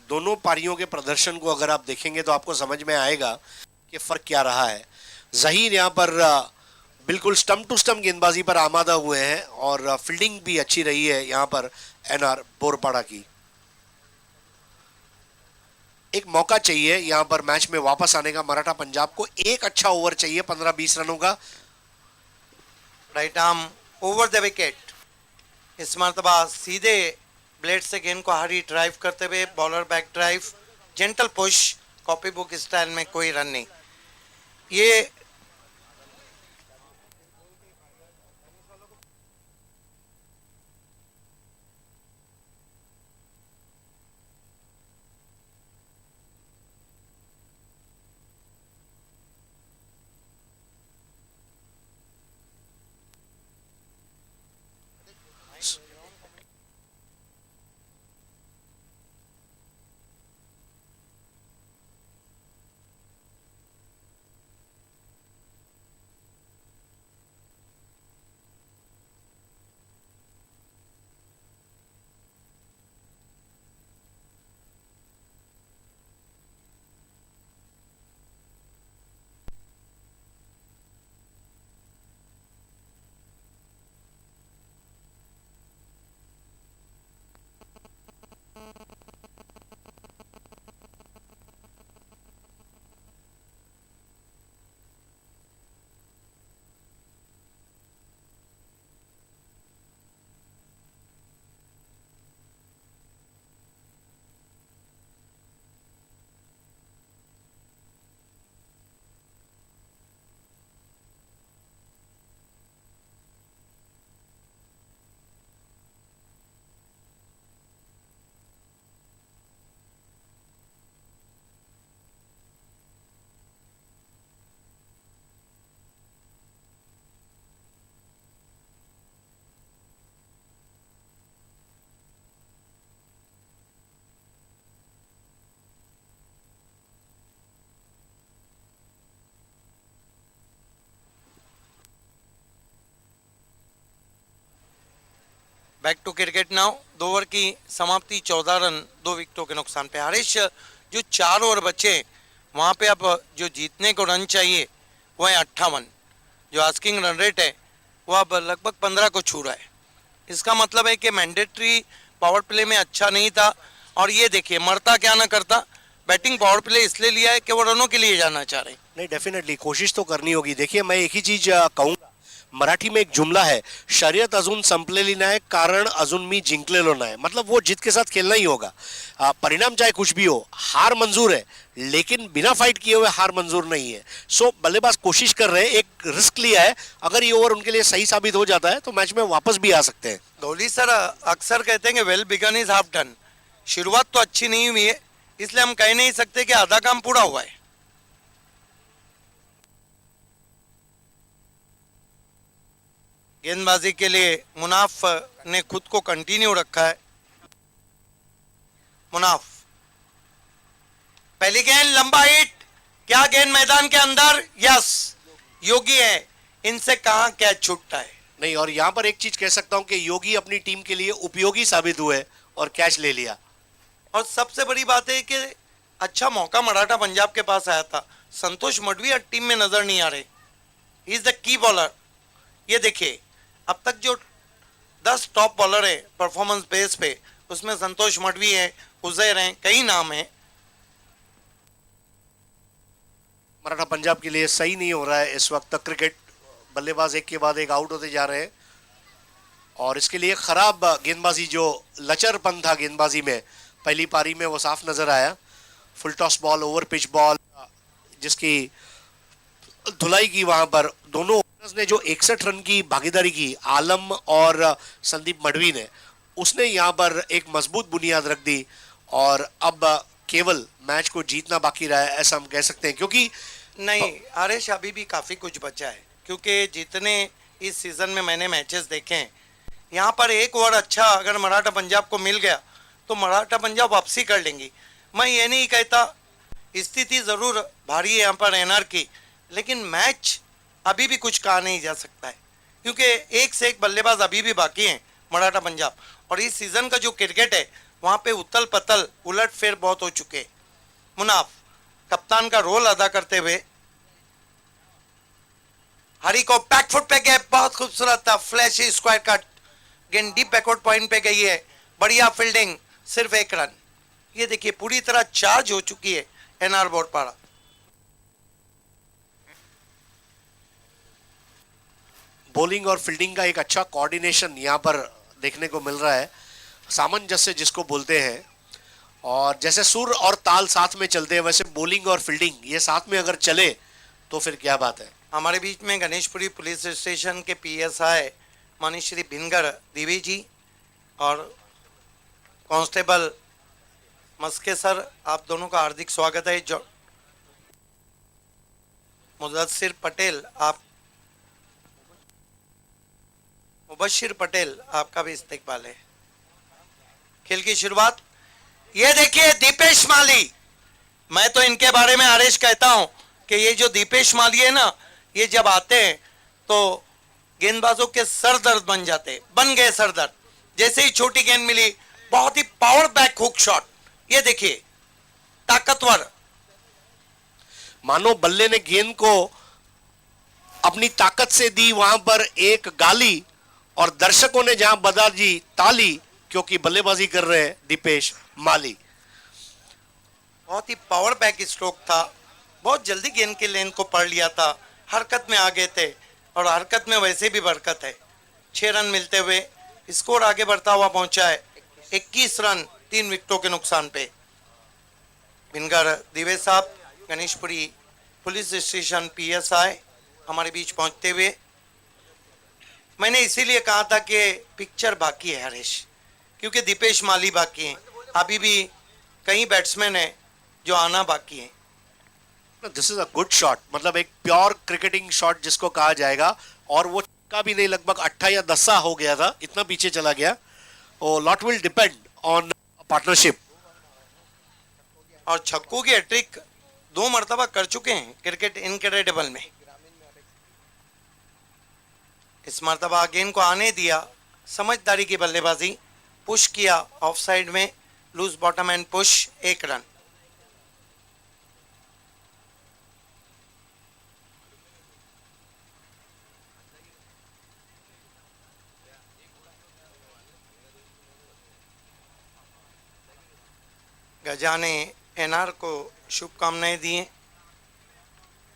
Speaker 2: दोनों पारियों के प्रदर्शन को अगर आप देखेंगे तो आपको समझ में आएगा कि फर्क क्या रहा है। जहीर यहाँ पर बिल्कुल स्टंप टू स्टंप गेंदबाजी पर आमादा हुए हैं, और फील्डिंग भी अच्छी रही है यहाँ पर एनआर बोरपाड़ा की। एक मौका चाहिए यहाँ पर मैच में वापस आने का मराठा पंजाब को, एक अच्छा ओवर चाहिए 15-20 रनों का।
Speaker 1: Right arm over the wicket, इस मरतबा सीधे ब्लेड से गेंद को हारी ड्राइव करते हुए, bowler back drive, gentle push, copybook style में कोई रन नहीं। ये back to cricket now. 2 over की समाप्ति, 14 रन 2 विकेटों के नुकसान पे। हरीश, जो 4 ओवर बचे वहां पे अब जो जीतने को रन चाहिए वो है 58। जो आस्किंग रन रेट है वो अब लगभग 15 को छू रहा है। इसका मतलब है कि मैंडेटरी पावर प्ले में अच्छा नहीं था। और ये देखिए, मरता क्या ना करता, बैटिंग पावर प्ले इसलिए लिया है कि वो रनों के लिए जाना चाह रहे हैं।
Speaker 2: नहीं, डेफिनेटली कोशिश तो करनी होगी। देखिए, मैं एक ही चीज कहूंगा, मराठी में एक जुमला है, शर्यत अजून संपलेली नाही, कारण अजून मी जिंकलेलो नाही। मतलब वो जीत के साथ खेलना ही होगा। परिणाम चाहे कुछ भी हो, हार मंजूर है, लेकिन बिना फाइट किए हुए हार मंजूर नहीं है। सो बल्लेबाज कोशिश कर रहे हैं, एक रिस्क लिया है। अगर ये ओवर उनके लिए सही साबित हो जाता है तो मैच में वापस भी आ सकते हैं।
Speaker 1: धोली सर अक्सर कहते हैं कि well begun is half done. शुरुआत तो अच्छी नहीं हुई है, इसलिए हम कह नहीं सकते कि आधा काम पूरा हुआ है। गेंदबाजी के लिए मुनाफ ने खुद को कंटिन्यू रखा है। मुनाफ, पहली गेंद लंबा हिट, क्या गेंद मैदान के अंदर? यस, योगी है, इनसे कहां कैच छूटता है।
Speaker 2: नहीं, और यहाँ पर एक चीज कह सकता हूं कि योगी अपनी टीम के लिए उपयोगी साबित हुए और कैच ले लिया।
Speaker 1: और सबसे बड़ी बात है कि अच्छा मौका मराठा पंजाब के पास आया था। संतोष मडवी अब टीम में नजर नहीं आ रहे। He is the key bowler. ये देखिए, अब तक जो 10 टॉप बॉलर है परफॉर्मेंस बेस पे, उसमें संतोष मडवी है, उजैर हैं, कई नाम हैं।
Speaker 2: मराठा पंजाब के लिए सही नहीं हो रहा है इस वक्त क्रिकेट। बल्लेबाज एक के बाद एक आउट होते जा रहे हैं और इसके लिए खराब गेंदबाजी, जो लचरपन था गेंदबाजी में पहली पारी में, वो साफ नजर आया। Full toss ball, over pitch ball, जिसकी धुलाई की वहां पर दोनों ओपनर्स ने जो 61 रन की भागीदारी की, आलम और संदीप मडवी ने, उसने यहां पर एक मजबूत बुनियाद रख दी। और अब केवल मैच को जीतना बाकी रहा है, ऐसा हम कह सकते हैं। क्योंकि
Speaker 1: नहीं हरीश, अभी भी काफ़ी कुछ बचा है, क्योंकि जितने इस सीज़न में मैंने मैचेस देखे हैं, यहाँ पर एक ओवर अच्छा अगर मराठा पंजाब को मिल गया तो मराठा पंजाब वापसी कर लेंगी। मैं ये नहीं कहता, स्थिति ज़रूर भारी है यहाँ पर एनआर की, लेकिन मैच अभी भी कुछ कहा नहीं जा सकता है, क्योंकि एक से एक बल्लेबाज अभी भी बाकी हैं मराठा पंजाब। और इस सीज़न का जो क्रिकेट है वहाँ पे उतल पतल, उलट फेर बहुत हो चुके। मुनाफ कप्तान का रोल अदा करते हुए हरी को बैकफुट पे गए, बहुत खूबसूरत था, फ्लैश स्क्वायर कट, गेंद डीप बैकवर्ड पॉइंट पे गई है, बढ़िया फील्डिंग, सिर्फ 1 रन। ये देखिए, पूरी तरह चार्ज हो चुकी है एनआर बोरपाड़ा।
Speaker 2: बॉलिंग और फील्डिंग का एक अच्छा कोऑर्डिनेशन यहाँ पर देखने को मिल रहा है, सामंजस्य जिसको बोलते हैं। और जैसे सुर और ताल साथ में चलते हैं, वैसे बॉलिंग और फील्डिंग ये साथ में अगर चले तो फिर क्या बात है।
Speaker 1: हमारे बीच में गणेशपुरी पुलिस स्टेशन के पीएसआई माननीय श्री भिनगर दिवे जी और कांस्टेबल मस्के सर, आप दोनों का हार्दिक स्वागत है। जो मुदस्सिर पटेल, आप मुबशिर पटेल, आपका भी इस्तेकबाल है। खेल की शुरुआत, ये देखिए दीपेश माली, मैं तो इनके बारे में आरेश कहता हूं कि ये जो दीपेश माली है ना, ये जब आते हैं तो गेंदबाजों के सर दर्द बन जाते, बन गए सर दर्द। जैसे ही छोटी गेंद मिली, बहुत ही पावर बैक हुक शॉट, ये देखिए ताकतवर,
Speaker 2: मानो बल्ले ने गेंद को अपनी ताकत से दी वहां पर एक गाली, और दर्शकों ने जहां बजा दी ताली, क्योंकि बल्लेबाजी कर रहे हैं दीपेश माली।
Speaker 1: बहुत ही पावर बैक स्ट्रोक था, बहुत जल्दी गेंद के लेन को पढ़ लिया था, हरकत में आ गए थे, और हरकत में वैसे भी बरकत है। 6 रन मिलते हुए स्कोर आगे बढ़ता हुआ पहुंचा है 21 रन 3 विकेटों के नुकसान पे। भिनगर दिवे साहब, गणेशपुरी पुलिस स्टेशन पीएसआई हमारे बीच पहुंचते हुए, मैंने इसीलिए कहा था कि पिक्चर बाकी है हरीश, क्योंकि दीपेश माली बाकी हैं, अभी भी कई बैट्समैन हैं जो आना बाकी है।
Speaker 2: This is a good shot, मतलब एक प्योर क्रिकेटिंग शॉट जिसको कहा जाएगा, और वो का भी नहीं, लगभग 8 या 10 हो गया था, इतना पीछे चला गया। और lot will depend on partnership.
Speaker 1: और छक्कों की हैट्रिक 2 मरतबा कर चुके हैं क्रिकेट इनक्रेडिबल में। इस मरतबा गेंद को आने दिया, समझदारी की बल्लेबाजी, पुश किया ऑफ साइड में, loose bottom end push, 1 run. गजा ने एनआर को शुभकामनाएं दी हैं।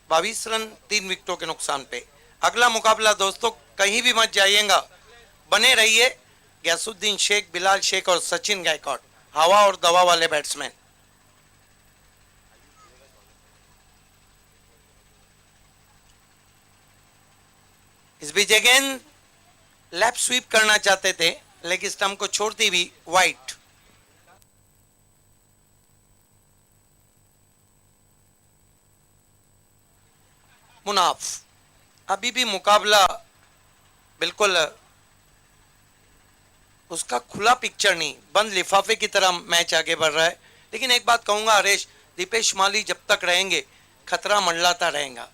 Speaker 1: 22 रन 3 विकेटों के नुकसान पे। अगला मुकाबला दोस्तों, कहीं भी मत जाइएगा, बने रहिए। गयासुद्दीन शेख, बिलाल शेख और सचिन गायकवाड़, हवा और दवा वाले बैट्समैन। इस बीच गेंद लैप स्वीप करना चाहते थे, लेकिन स्टंप को छोड़ती भी वाइट। मुनाफ, अभी भी मुकाबला बिल्कुल उसका खुला पिक्चर नहीं, बंद लिफाफे की तरह मैच आगे बढ़ रहा है। लेकिन एक बात कहूंगा हरेश, दीपेश माली जब तक रहेंगे खतरा मंडलाता रहेगा।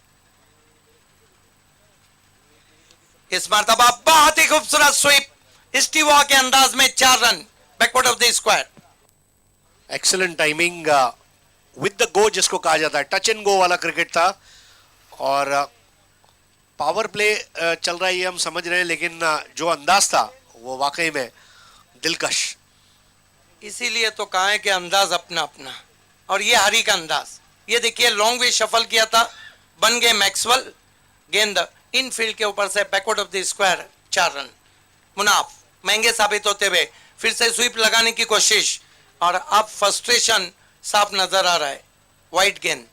Speaker 1: इस मरतबा बहुत ही खूबसूरत स्वीप, स्टीव वॉ के अंदाज में 4 run backward of the square.
Speaker 2: Excellent timing with the go जिसको कहा जाता है, टच एंड गो वाला क्रिकेट था, और पावर प्ले चल रहा है ये हम समझ रहे हैं, लेकिन जो अंदाज था वो वाकई में दिलकश।
Speaker 1: इसीलिए तो कहा है कि अंदाज अपना अपना, और ये हरी का अंदाज। ये देखिए लॉन्ग वे शफल किया था, बन गए मैक्सवेल, गेंद इन फील्ड के ऊपर से backward of the square, 4 run. Munaf महंगे साबित होते हुए फिर से स्वीप लगाने की कोशिश, और अब फ्रस्ट्रेशन साफ नजर आ रहा है। वाइट गेंद,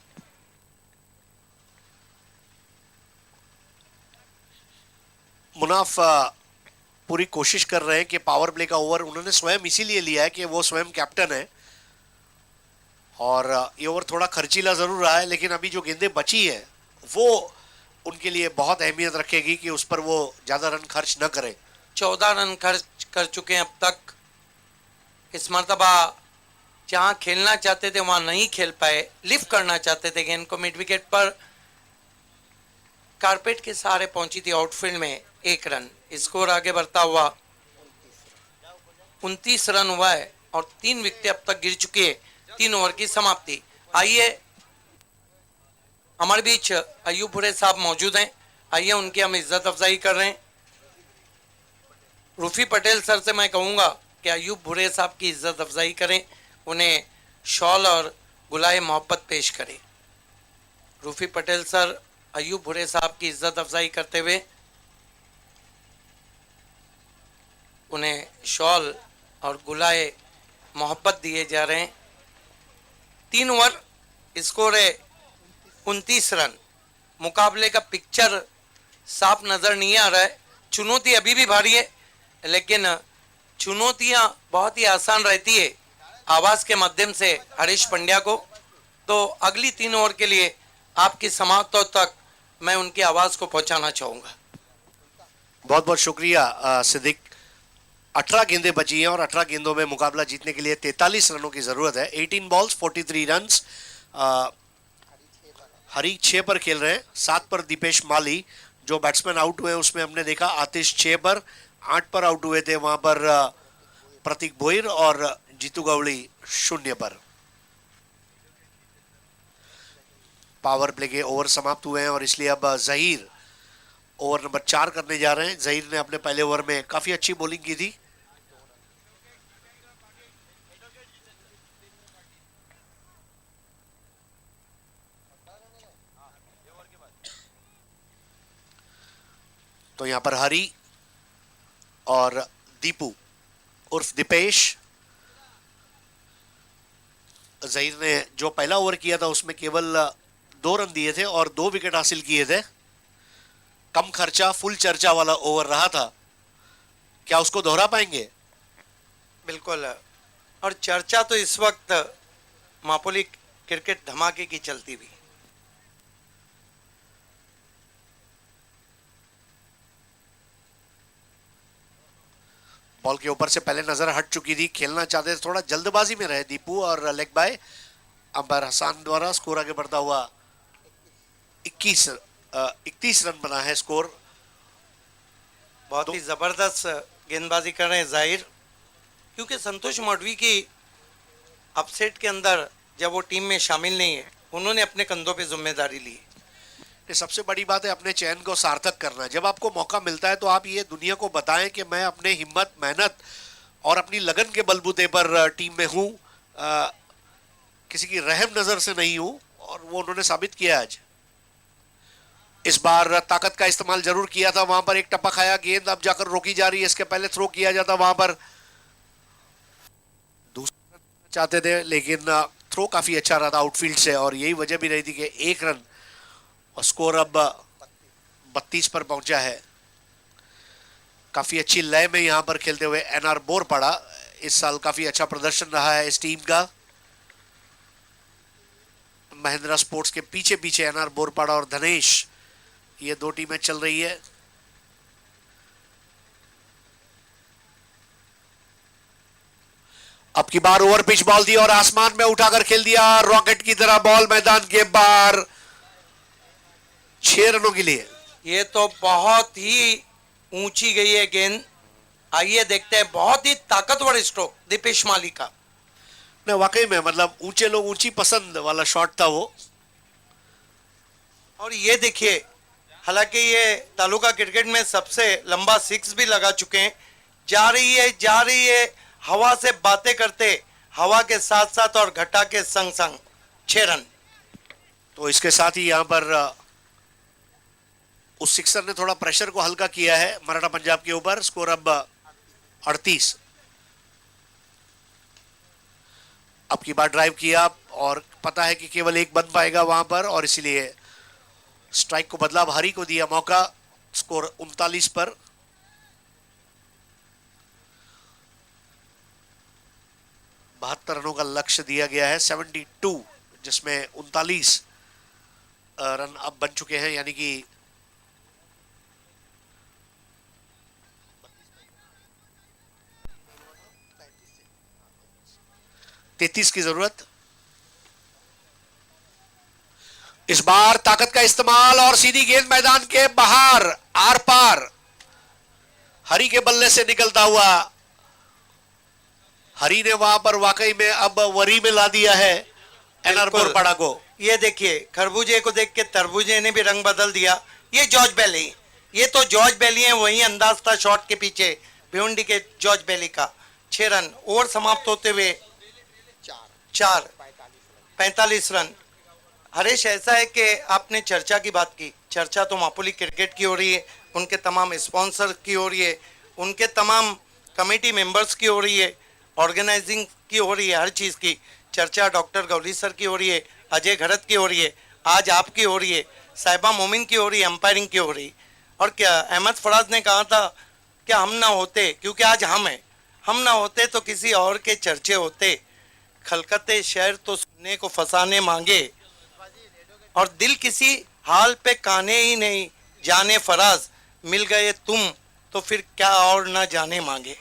Speaker 2: मुनाफ पूरी कोशिश कर रहे हैं कि पावर प्ले का ओवर उन्होंने स्वयं इसीलिए लिया है कि वो स्वयं कैप्टन है, और ये ओवर थोड़ा खर्चीला जरूर रहा है, लेकिन अभी जो गेंदें बची है वो उनके लिए बहुत अहमियत रखेगी कि उस पर वो ज्यादा रन खर्च न करें।
Speaker 1: 14 रन खर्च कर चुके हैं अब तक। इस मरतबा जहां खेलना चाहते थे वहां नहीं खेल पाए, लिफ्ट करना चाहते थे गेंद को मिड विकेट पर, कारपेट के सहारे पहुंची थी आउटफील्ड में, 1 रन। स्कोर आगे बढ़ता हुआ 29 रन हुआ है, और 3 विकेटें अब तक गिर चुकी है। 3 ओवर की समाप्ति। आइए, हमारे बीच अयूब भुरे साहब मौजूद हैं, आइए उनकी हम इज्जत अफजाई कर रहे हैं। रूफी पटेल सर से मैं कहूँगा कि अयूब भुरे साहब की इज्जत अफजाई करें, उन्हें शॉल और गुलाए मोहब्बत पेश करें। रूफी पटेल सर अयूब भुरे साहब की इज्जत अफजाई करते हुए उन्हें शॉल और गुलाए मोहब्बत दिए जा रहे हैं। 3 ओवर, स्कोर है 29 रन। मुकाबले का पिक्चर साफ नजर नहीं आ रहा है। चुनौती अभी भी भारी है, लेकिन चुनौतियां बहुत ही आसान रहती है आवाज के माध्यम से हरीश पंड्या को। तो अगली 3 ओवर के लिए आपकी समाप्तों तक मैं उनकी आवाज को पहुंचाना चाहूंगा।
Speaker 2: बहुत बहुत शुक्रिया सिद्दीक। 18 गेंदें बची हैं और 18 गेंदों में मुकाबला जीतने के लिए 43 रनों की जरूरत है। 18 बॉल्स 43 रन्स। हरी 6 पर खेल रहे हैं, 7 पर दीपेश माली। जो बैट्समैन आउट हुए उसमें हमने देखा आतिश 6 पर, 8 पर आउट हुए थे वहां पर प्रतीक भोईर और जीतू गवली 0 पर। पावर प्ले के ओवर समाप्त हुए हैं और इसलिए अब जहीर ओवर नंबर 4 करने जा रहे हैं। जहीर ने अपने पहले ओवर में काफी अच्छी बॉलिंग की थी। तो यहां पर हरी और दीपू उर्फ दीपेश। जहीर ने जो पहला ओवर किया था उसमें केवल 2 रन दिए थे और 2 विकेट हासिल किए थे। कम खर्चा फुल चर्चा वाला ओवर रहा था। क्या उसको दोहरा पाएंगे?
Speaker 1: बिल्कुल, और चर्चा तो इस वक्त मापोली क्रिकेट धमाके की चलती भी।
Speaker 2: बॉल के ऊपर से पहले नजर हट चुकी थी, खेलना चाहते थे, थोड़ा जल्दबाजी में रहे दीपू और लेग बाय अंबर हसान द्वारा। स्कोर आगे बढ़ता हुआ 31 रन बना है स्कोर।
Speaker 1: बहुत ही जबरदस्त गेंदबाजी कर रहे हैं जाहिर, क्योंकि संतोष मडवी की अपसेट के अंदर जब वो टीम में शामिल नहीं है, उन्होंने अपने कंधों पे जिम्मेदारी ली।
Speaker 2: ये सबसे बड़ी बात है अपने चयन को सार्थक करना। जब आपको मौका मिलता है तो आप ये दुनिया को बताएं कि मैं अपने हिम्मत, मेहनत और अपनी लगन के बलबूते पर टीम में हूं, किसी की रहम नजर से नहीं हूं, और वो उन्होंने साबित किया आज। इस बार ताकत का इस्तेमाल जरूर किया था, वहां पर एक टपक आया, गेंद अब जाकर रोकी जा रही है। इसके पहले थ्रो किया जाता वहां पर, दूसरा चाहते थे लेकिन थ्रो काफी अच्छा रहा था आउटफील्ड से, और यही वजह भी रही थी कि 1 रन और स्कोर अब 32 पर पहुंचा है। काफी अच्छी लय में यहां पर खेलते हुए एनआर बोरपाड़ा इस साल काफी अच्छा प्रदर्शन रहा है इस टीम का। महिंद्रा स्पोर्ट्स के पीछे पीछे एनआर बोरपाड़ा और धनेश, ये 2 टीमें चल रही है। अब की बार ओवर पिच बॉल दी और आसमान में उठाकर खेल दिया रॉकेट की तरह, बॉल मैदान के बाहर 6 रनों के लिए।
Speaker 1: ये तो बहुत ही ऊंची गई है गेंद। आइए देखते हैं, बहुत ही ताकतवर स्ट्रोक दीपेश माली का।
Speaker 2: नहीं वाकई में, मतलब ऊंचे लोग ऊंची पसंद वाला शॉट था वो।
Speaker 1: और ये देखिए, हालांकि ये तालुका क्रिकेट में सबसे लंबा 6 भी लगा चुके हैं। जा रही है हवा से बातें करते, हवा के साथ साथ और घटा के संग संग 6 रन।
Speaker 2: तो इसके साथ ही यहां पर उस सिक्सर ने थोड़ा प्रेशर को हल्का किया है मराठा पंजाब के ऊपर। स्कोर अब 38। अब की बार ड्राइव किया और पता है कि केवल 1 बन पाएगा वहां पर, और इसीलिए स्ट्राइक को बदला, हरी को दिया मौका। स्कोर 39 पर। बहत्तर रनों का लक्ष्य दिया गया है, 72, जिसमें 39 रन अब बन चुके हैं, यानी कि 33 की जरूरत। इस बार ताकत का इस्तेमाल और सीधी गेंद मैदान के बाहर आर पार, हरी के बल्ले से निकलता हुआ। हरी ने वहां पर वाकई में अब वरी में ला दिया है एनआर बोरपाड़ा को।
Speaker 1: ये देखिए, खरबूजे को देख के तरबूजे ने भी रंग बदल दिया। ये जॉर्ज बेली, ये तो जॉर्ज बेली है, वही अंदाज था शॉट के पीछे भिवंडी के जॉर्ज बेली का। 6 रन। ओवर समाप्त होते हुए 45 रन। हरीश, ऐसा है कि आपने चर्चा की बात की, चर्चा तो मापोली क्रिकेट की हो रही है, उनके तमाम स्पॉन्सर की हो रही है, उनके तमाम कमेटी मेंबर्स की हो रही है, ऑर्गेनाइजिंग की हो रही है, हर चीज़ की चर्चा डॉक्टर गौली सर की हो रही है, अजय घरत की हो रही है, आज आपकी हो रही है। साहिबा मोमिन की हो रही, एम्पायरिंग की हो रही। और क्या अहमद फराज ने कहा था कि हम ना होते, क्योंकि आज हम हैं, हम ना होते तो किसी और के चर्चे होते, खलकते शहर तो सुनने को फसाने मांगे, और दिल किसी हाल पे काने ही नहीं जाने फराज, मिल गए तुम तो फिर क्या और ना जाने मांगे।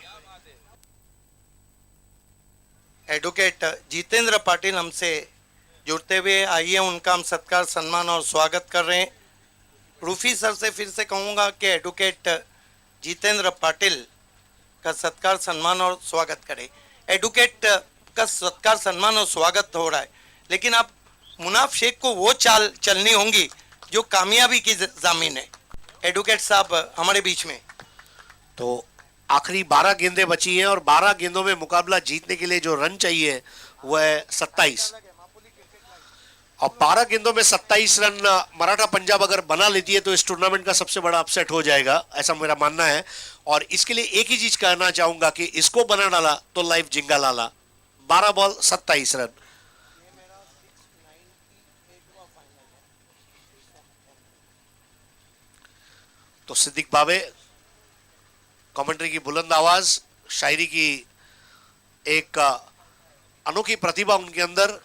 Speaker 1: एडवोकेट जितेंद्र पाटिल हमसे जुड़ते हुए, आइए उनका हम सत्कार, सम्मान और स्वागत कर रहे हैं। रूफी सर से फिर से कहूँगा कि एडवोकेट जितेंद्र पाटिल का सत्कार, सम्मान और स्वागत करें। एडवोकेट का सत्कार, सम्मान और स्वागत हो रहा है, लेकिन अब मुनाफ शेख को वो चाल चलनी होंगी जो कामयाबी की जामीन है। एडवोकेट साहब हमारे बीच में।
Speaker 2: तो आखिरी 12 गेंदें बची हैं और 12 गेंदों में मुकाबला जीतने के लिए जो रन चाहिए वो है 27, और 12 गेंदों में 27 रन मराठा पंजाब अगर बना लेती है तो इस टूर्नामेंट का सबसे बड़ा अपसेट हो जाएगा, ऐसा मेरा मानना है। और इसके लिए एक ही चीज कहना चाहूंगा कि इसको बना डाला तो लाइव जिंगा लाला। 12 बॉल 27 रन। तो सिद्दीक बाबे, कमेंट्री की बुलंद आवाज, शायरी की एक अनोखी प्रतिभा उनके अंदर,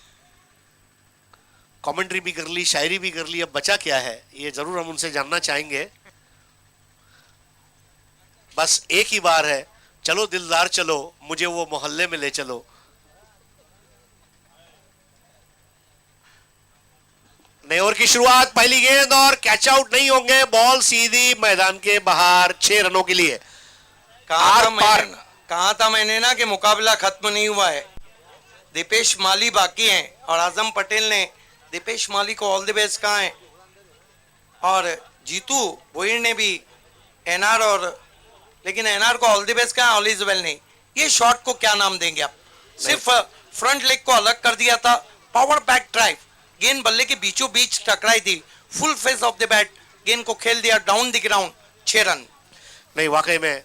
Speaker 2: कमेंट्री भी कर ली, शायरी भी कर ली, अब बचा क्या है ये जरूर हम उनसे जानना चाहेंगे। बस एक ही बार है, चलो दिलदार चलो, मुझे वो मोहल्ले में ले चलो। नए ओवर की शुरुआत, पहली गेंद और कैच आउट नहीं होंगे, बॉल सीधी मैदान के बाहर, 6 रनों के लिए।
Speaker 1: कहा था मैंने ना कि मुकाबला खत्म नहीं हुआ है, दीपेश माली बाकी हैं, और आजम पटेल ने दीपेश माली को ऑल द बेस्ट कहा है, और जीतू भोईर ने भी एनआर, और लेकिन एनआर को ऑल द बेस्ट कहा, ऑल इज वेल नहीं। ये शॉट को क्या नाम देंगे आप? सिर्फ फ्रंट लेग को अलग कर दिया था, पावर बैक ड्राइव, गेंद बल्ले के बीचों बीच टकराई थी, full face of the bat, गेंद को खेल दिया डाउन द ग्राउंड, 6 रन।
Speaker 2: नहीं, वाकई में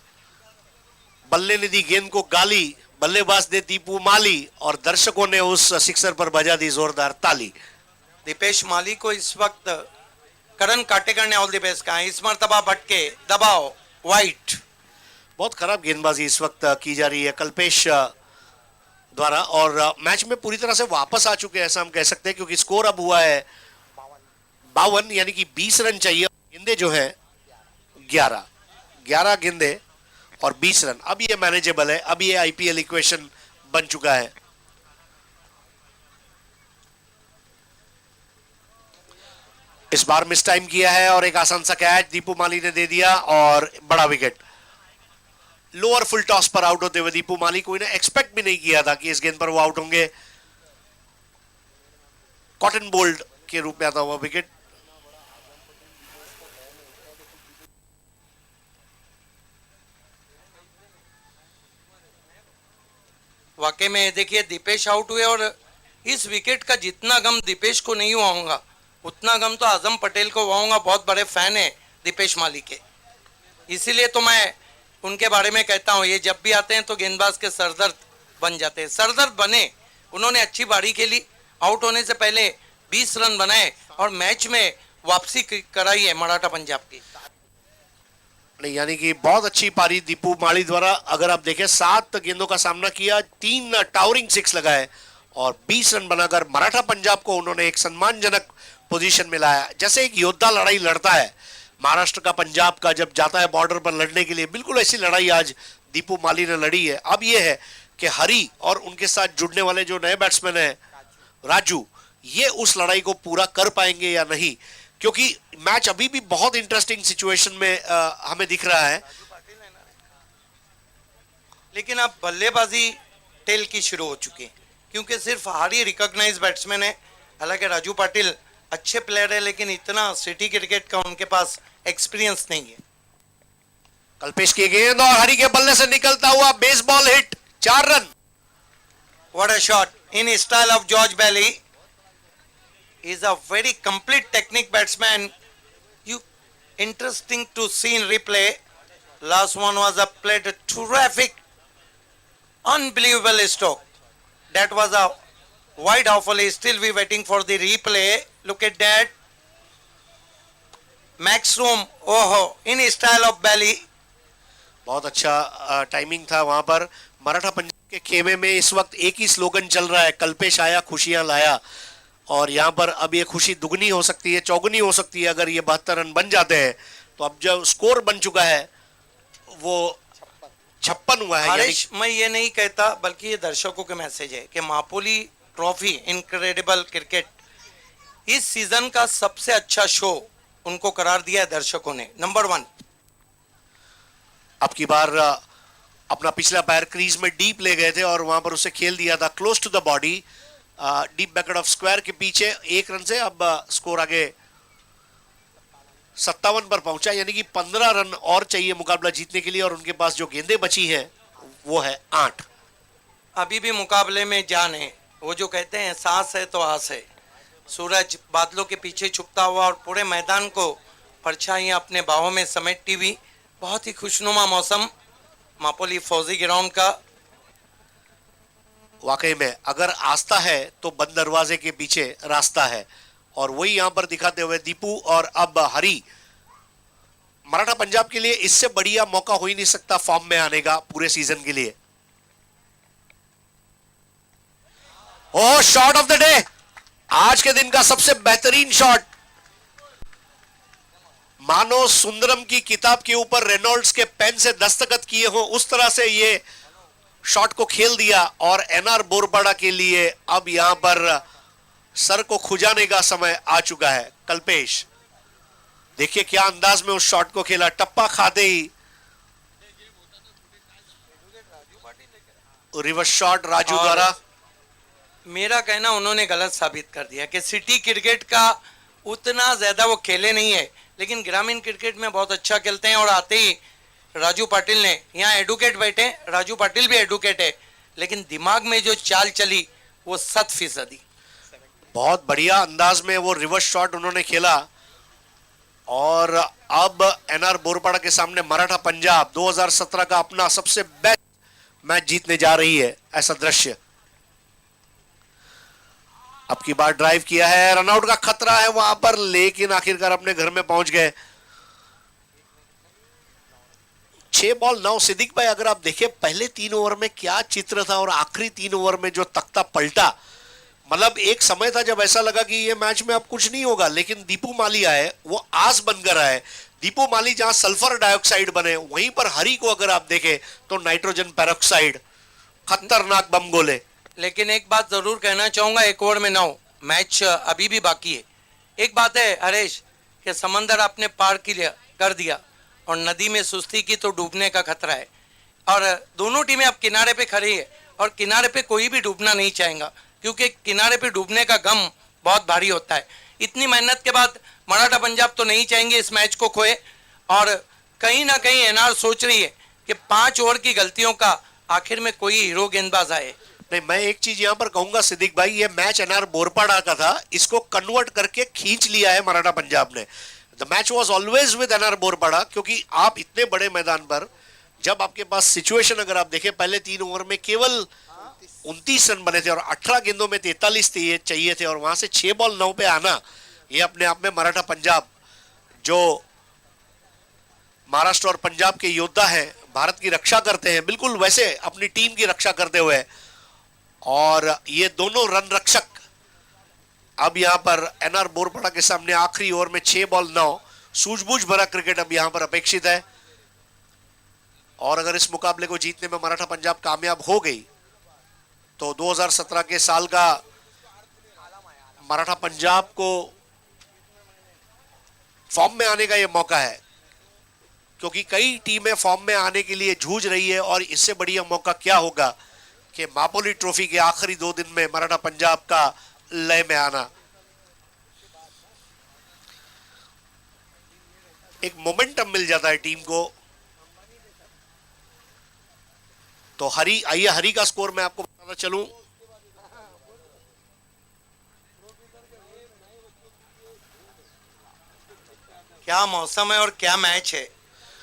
Speaker 2: बल्ले ने दी गेंद को गाली, बल्लेबाज ने दीपू माली, और दर्शकों ने उस सिक्सर पर बजा दी जोरदार ताली।
Speaker 1: दीपेश माली को इस वक्त करण काटेकर ने ऑल द बेस्ट कहा, इस मरतबा भटके दबाओ वाइट।
Speaker 2: बहुत खराब गेंदबाजी इस वक्त की जा रही है कल्पेश द्वारा, और मैच में पूरी तरह से वापस आ चुके हैं ऐसा हम कह सकते हैं, क्योंकि स्कोर अब हुआ है 52, यानी कि 20 रन चाहिए। गेंदे जो है 11 गेंदे और 20 रन, अब ये मैनेजेबल है, अब ये आईपीएल इक्वेशन बन चुका है। इस बार मिस टाइम किया है और एक आसान सा कैच दीपू माली ने दे दिया और बड़ा विकेट। लोअर फुल टॉस पर आउट होते हुए दीपू माली, कोई ने एक्सपेक्ट भी नहीं किया था कि इस गेंद पर वो आउट होंगे। कॉटन बोल्ड के रूप में आता हुआ विकेट।
Speaker 1: वाकई में देखिए दीपेश आउट हुए, और इस विकेट का जितना गम दीपेश को नहीं हुआ होगा उतना गम तो आजम पटेल को हुआ होगा। बहुत बड़े फैन है दीपेश माली के, इसीलिए तो मैं उनके बारे में कहता हूँ, ये जब भी आते हैं तो गेंदबाज के सरदर्द बन जाते हैं। सरदर्द बने, उन्होंने अच्छी बारी खेली, आउट होने से पहले 20 रन बनाए और मैच में वापसी कराई है मराठा पंजाब की।
Speaker 2: नहीं, यानी कि बहुत अच्छी पारी दीपू माली द्वारा। अगर आप देखें 7 गेंदों का सामना किया, 3 टावरिंग 6 लगाए और 20 रन बनाकर मराठा पंजाब को उन्होंने एक सम्मानजनक पोजीशन में लाया। जैसे एक योद्धा लड़ाई लड़ता है महाराष्ट्र का, पंजाब का, जब जाता है बॉर्डर पर लड़ने के लिए, बिल्कुल ऐसी लड़ाई आज दीपू माली ने लड़ी है। अब यह है कि हरी और उनके साथ जुड़ने वाले जो नए बैट्समैन हैं राजू, ये उस लड़ाई को पूरा कर पाएंगे या नहीं, क्योंकि मैच अभी भी बहुत इंटरेस्टिंग सिचुएशन में हमें दिख रहा है।
Speaker 1: लेकिन अब बल्लेबाजी टेल की शुरू हो चुकी है, क्योंकि सिर्फ हारी रिकॉग्नाइज बैट्समैन है। हालांकि राजू पाटिल अच्छे प्लेयर है, लेकिन इतना सिटी क्रिकेट का उनके पास एक्सपीरियंस नहीं है।
Speaker 2: कल्पेश की गेंद और हरी के बल्ले से निकलता हुआ baseball hit, 4 run.
Speaker 1: What a shot in style of George Bailey. He's a very complete technique batsman. Interesting to see in replay. Last one was a played terrific, unbelievable stroke. That was a wide awfully. Still we waiting for the replay. Look at that. Max room, ओहो, in style of बैली।
Speaker 2: बहुत अच्छा timing था वहां पर। मराठा पंजाब के खेमे में इस वक्त एक ही स्लोगन चल रहा है, कल्पेश आया खुशियां लाया। और यहाँ पर अब ये खुशी दुगनी हो सकती है, चौगुनी हो सकती है अगर ये 72 रन बन जाते हैं। तो अब जो स्कोर बन चुका है वो 56 हुआ है।
Speaker 1: हरीश, मैं ये नहीं कहता, बल्कि ये दर्शकों के मैसेज है कि मापोली ट्रॉफी इनक्रेडिबल क्रिकेट इस सीजन का सबसे अच्छा शो उनको करार दिया है दर्शकों ने, नंबर 1।
Speaker 2: अब की बार अपना पिछला पैर क्रीज में डीप ले गए थे और वहां पर उसे खेल दिया था close to the body, deep backward off square के पीछे 1 रन से। अब स्कोर आगे 57 पर पहुंचा, यानी कि 15 रन और चाहिए मुकाबला जीतने के लिए। और उनके पास जो गेंदें बची हैं वो है 8।
Speaker 1: अभी भी मुकाबले में जान है, वो जो कहते हैं सांस है तो आस है। सूरज बादलों के पीछे छुपता हुआ और पूरे मैदान को परछाइयां अपने बाहों में समेटती हुई, बहुत ही खुशनुमा मौसम मापोली फौजी ग्राउंड का।
Speaker 2: वाकई में अगर आस्था है तो बंद दरवाजे के पीछे रास्ता है, और वही यहां पर दिखाते हुए दीपू और अब हरी। मराठा पंजाब के लिए इससे बढ़िया मौका हो ही नहीं सकता फॉर्म में आने का पूरे सीजन के लिए। ओ, शॉट ऑफ द डे, आज के दिन का सबसे बेहतरीन शॉट। मानो सुंदरम की किताब के ऊपर रेनॉल्ड्स के पेन से दस्तखत किए हो, उस तरह से ये शॉट को खेल दिया। और एनआर बोरपाड़ा के लिए अब यहां पर सर को खुजाने का समय आ चुका है। कल्पेश देखिए क्या अंदाज में उस शॉट को खेला, टप्पा खाते ही रिवर्स शॉट राजू द्वारा।
Speaker 1: मेरा कहना उन्होंने गलत साबित कर दिया कि सिटी क्रिकेट का उतना ज्यादा वो खेले नहीं है, लेकिन ग्रामीण क्रिकेट में बहुत अच्छा खेलते हैं। और आते ही राजू पाटिल ने, यहाँ एडुकेट बैठे, राजू पाटिल भी एडुकेट है, लेकिन दिमाग में जो चाल चली वो 100%।
Speaker 2: बहुत बढ़िया अंदाज में वो रिवर्स शॉट उन्होंने खेला। और अब एनआर बोरपाड़ा के सामने मराठा पंजाब 2017 का अपना सबसे बेस्ट मैच जीतने जा रही है, ऐसा दृश्य। अब की बार ड्राइव किया है, रनआउट का खतरा है वहां पर, लेकिन आखिरकार अपने घर में पहुंच गए। 6 बॉल 9। सिद्दीक भाई, अगर आप देखें पहले 3 ओवर में क्या चित्र था और आखिरी 3 ओवर में जो तख्ता पलटा, मतलब एक समय था जब ऐसा लगा कि ये मैच में अब कुछ नहीं होगा, लेकिन दीपू माली आए, वो आस बनकर आए। दीपू माली जहां सल्फर डाइऑक्साइड बने, वहीं पर हरी को अगर आप देखें तो नाइट्रोजन पेरोक्साइड, खतरनाक बम गोले।
Speaker 1: लेकिन एक बात जरूर कहना चाहूंगा, 1 ओवर में 9, मैच अभी भी बाकी है। एक बात है हरीश कि समंदर आपने पार कर दिया और नदी में सुस्ती की तो डूबने का खतरा है। और दोनों टीमें अब किनारे पे खड़ी है और किनारे पे कोई भी डूबना नहीं चाहेगा, क्योंकि किनारे पे डूबने का गम बहुत भारी होता है। इतनी मेहनत के बाद मराठा पंजाब तो नहीं चाहेंगे इस मैच को खोए। और कहीं ना कहीं एनआर सोच रही है कि 5 ओवर की गलतियों का आखिर में कोई हीरो गेंदबाज आए।
Speaker 2: नहीं, मैं एक चीज यहां पर कहूंगा सिद्दीक भाई, ये मैच एनआर बोरपाड़ा का था, इसको कन्वर्ट करके खींच लिया है मराठा पंजाब ने। The match was always with N R Borpada, क्योंकि आप इतने बड़े मैदान पर जब आपके पास सिचुएशन अगर आप देखें, पहले 3 ओवर में केवल 29 रन बने थे और 18 गेंदों में 43 चाहिए थे, और वहां से 6 बॉल 9 पे आना, ये अपने आप में मराठा पंजाब जो महाराष्ट्र और पंजाब के योद्धा हैं, भारत की रक्षा करते हैं, बिल्कुल वैसे अपनी टीम की रक्षा करते हुए। और ये दोनों रन रक्षक अब यहां पर एनआर बोरपाड़ा के सामने आखिरी ओवर में 6 बॉल 9, सूझबूझ भरा क्रिकेट अब यहां पर अपेक्षित है। और अगर इस मुकाबले को जीतने में मराठा पंजाब कामयाब हो गई तो 2017 के साल का मराठा पंजाब को फॉर्म में आने का यह मौका है, क्योंकि कई टीमें फॉर्म में आने के लिए जूझ रही है। और इससे बढ़िया मौका क्या होगा कि मापोली ट्रॉफी के आखिरी 2 दिन में मराठा पंजाब का लय में आना। एक मोमेंटम मिल जाता है टीम को। तो हरी, आइए हरी का स्कोर मैं आपको बताना चलूं।
Speaker 1: क्या मौसम है और क्या मैच है,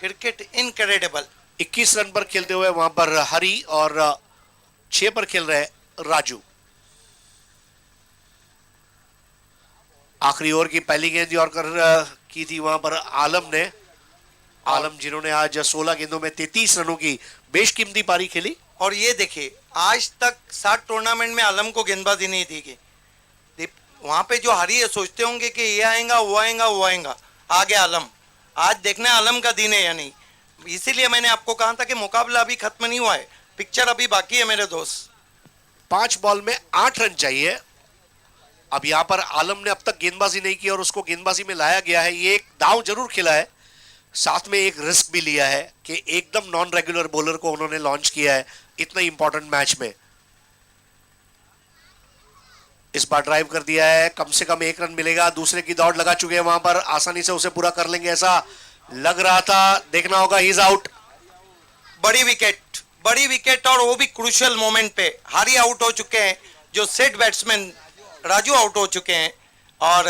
Speaker 1: क्रिकेट इनक्रेडिबल।
Speaker 2: 21 रन पर खेलते हुए वहां पर हरी और 6 पर खेल रहे राजू। आखिरी ओवर की पहली गेंद यॉर्कर की थी वहां पर आलम ने, आलम जिन्होंने आज 16 गेंदों में 33 रनों की बेशकीमती पारी खेली।
Speaker 1: और ये देखिए आज तक 60 टूर्नामेंट में आलम को गेंदबाजी नहीं दी गई। वहां पे जो हारी है सोचते होंगे कि ये आएगा वो आएगा वो आएगा, आ गया आलम। आज देखना आलम का दिन है या नहीं। इसीलिए मैंने आपको कहा था कि मुकाबला अभी खत्म नहीं हुआ है, पिक्चर अभी बाकी है मेरे दोस्त।
Speaker 2: 5 बॉल में 8 रन चाहिए। अब यहां पर आलम ने अब तक गेंदबाजी नहीं की और उसको गेंदबाजी में लाया गया है। ये एक दाव जरूर खेला है, साथ में एक रिस्क भी लिया है कि एकदम नॉन रेगुलर बॉलर को उन्होंने लॉन्च किया है इतना इंपॉर्टेंट मैच में। इस बार ड्राइव कर दिया है, कम से कम 1 रन मिलेगा। दूसरे की दौड़ लगा चुके हैं वहां पर, आसानी से उसे पूरा कर लेंगे ऐसा लग रहा था। देखना होगा, ही इज आउट।
Speaker 1: बड़ी विकेट और वो भी क्रूशियल मोमेंट पे। हारी आउट हो चुके हैं, जो सेट बैट्समैन राजू आउट हो चुके हैं। और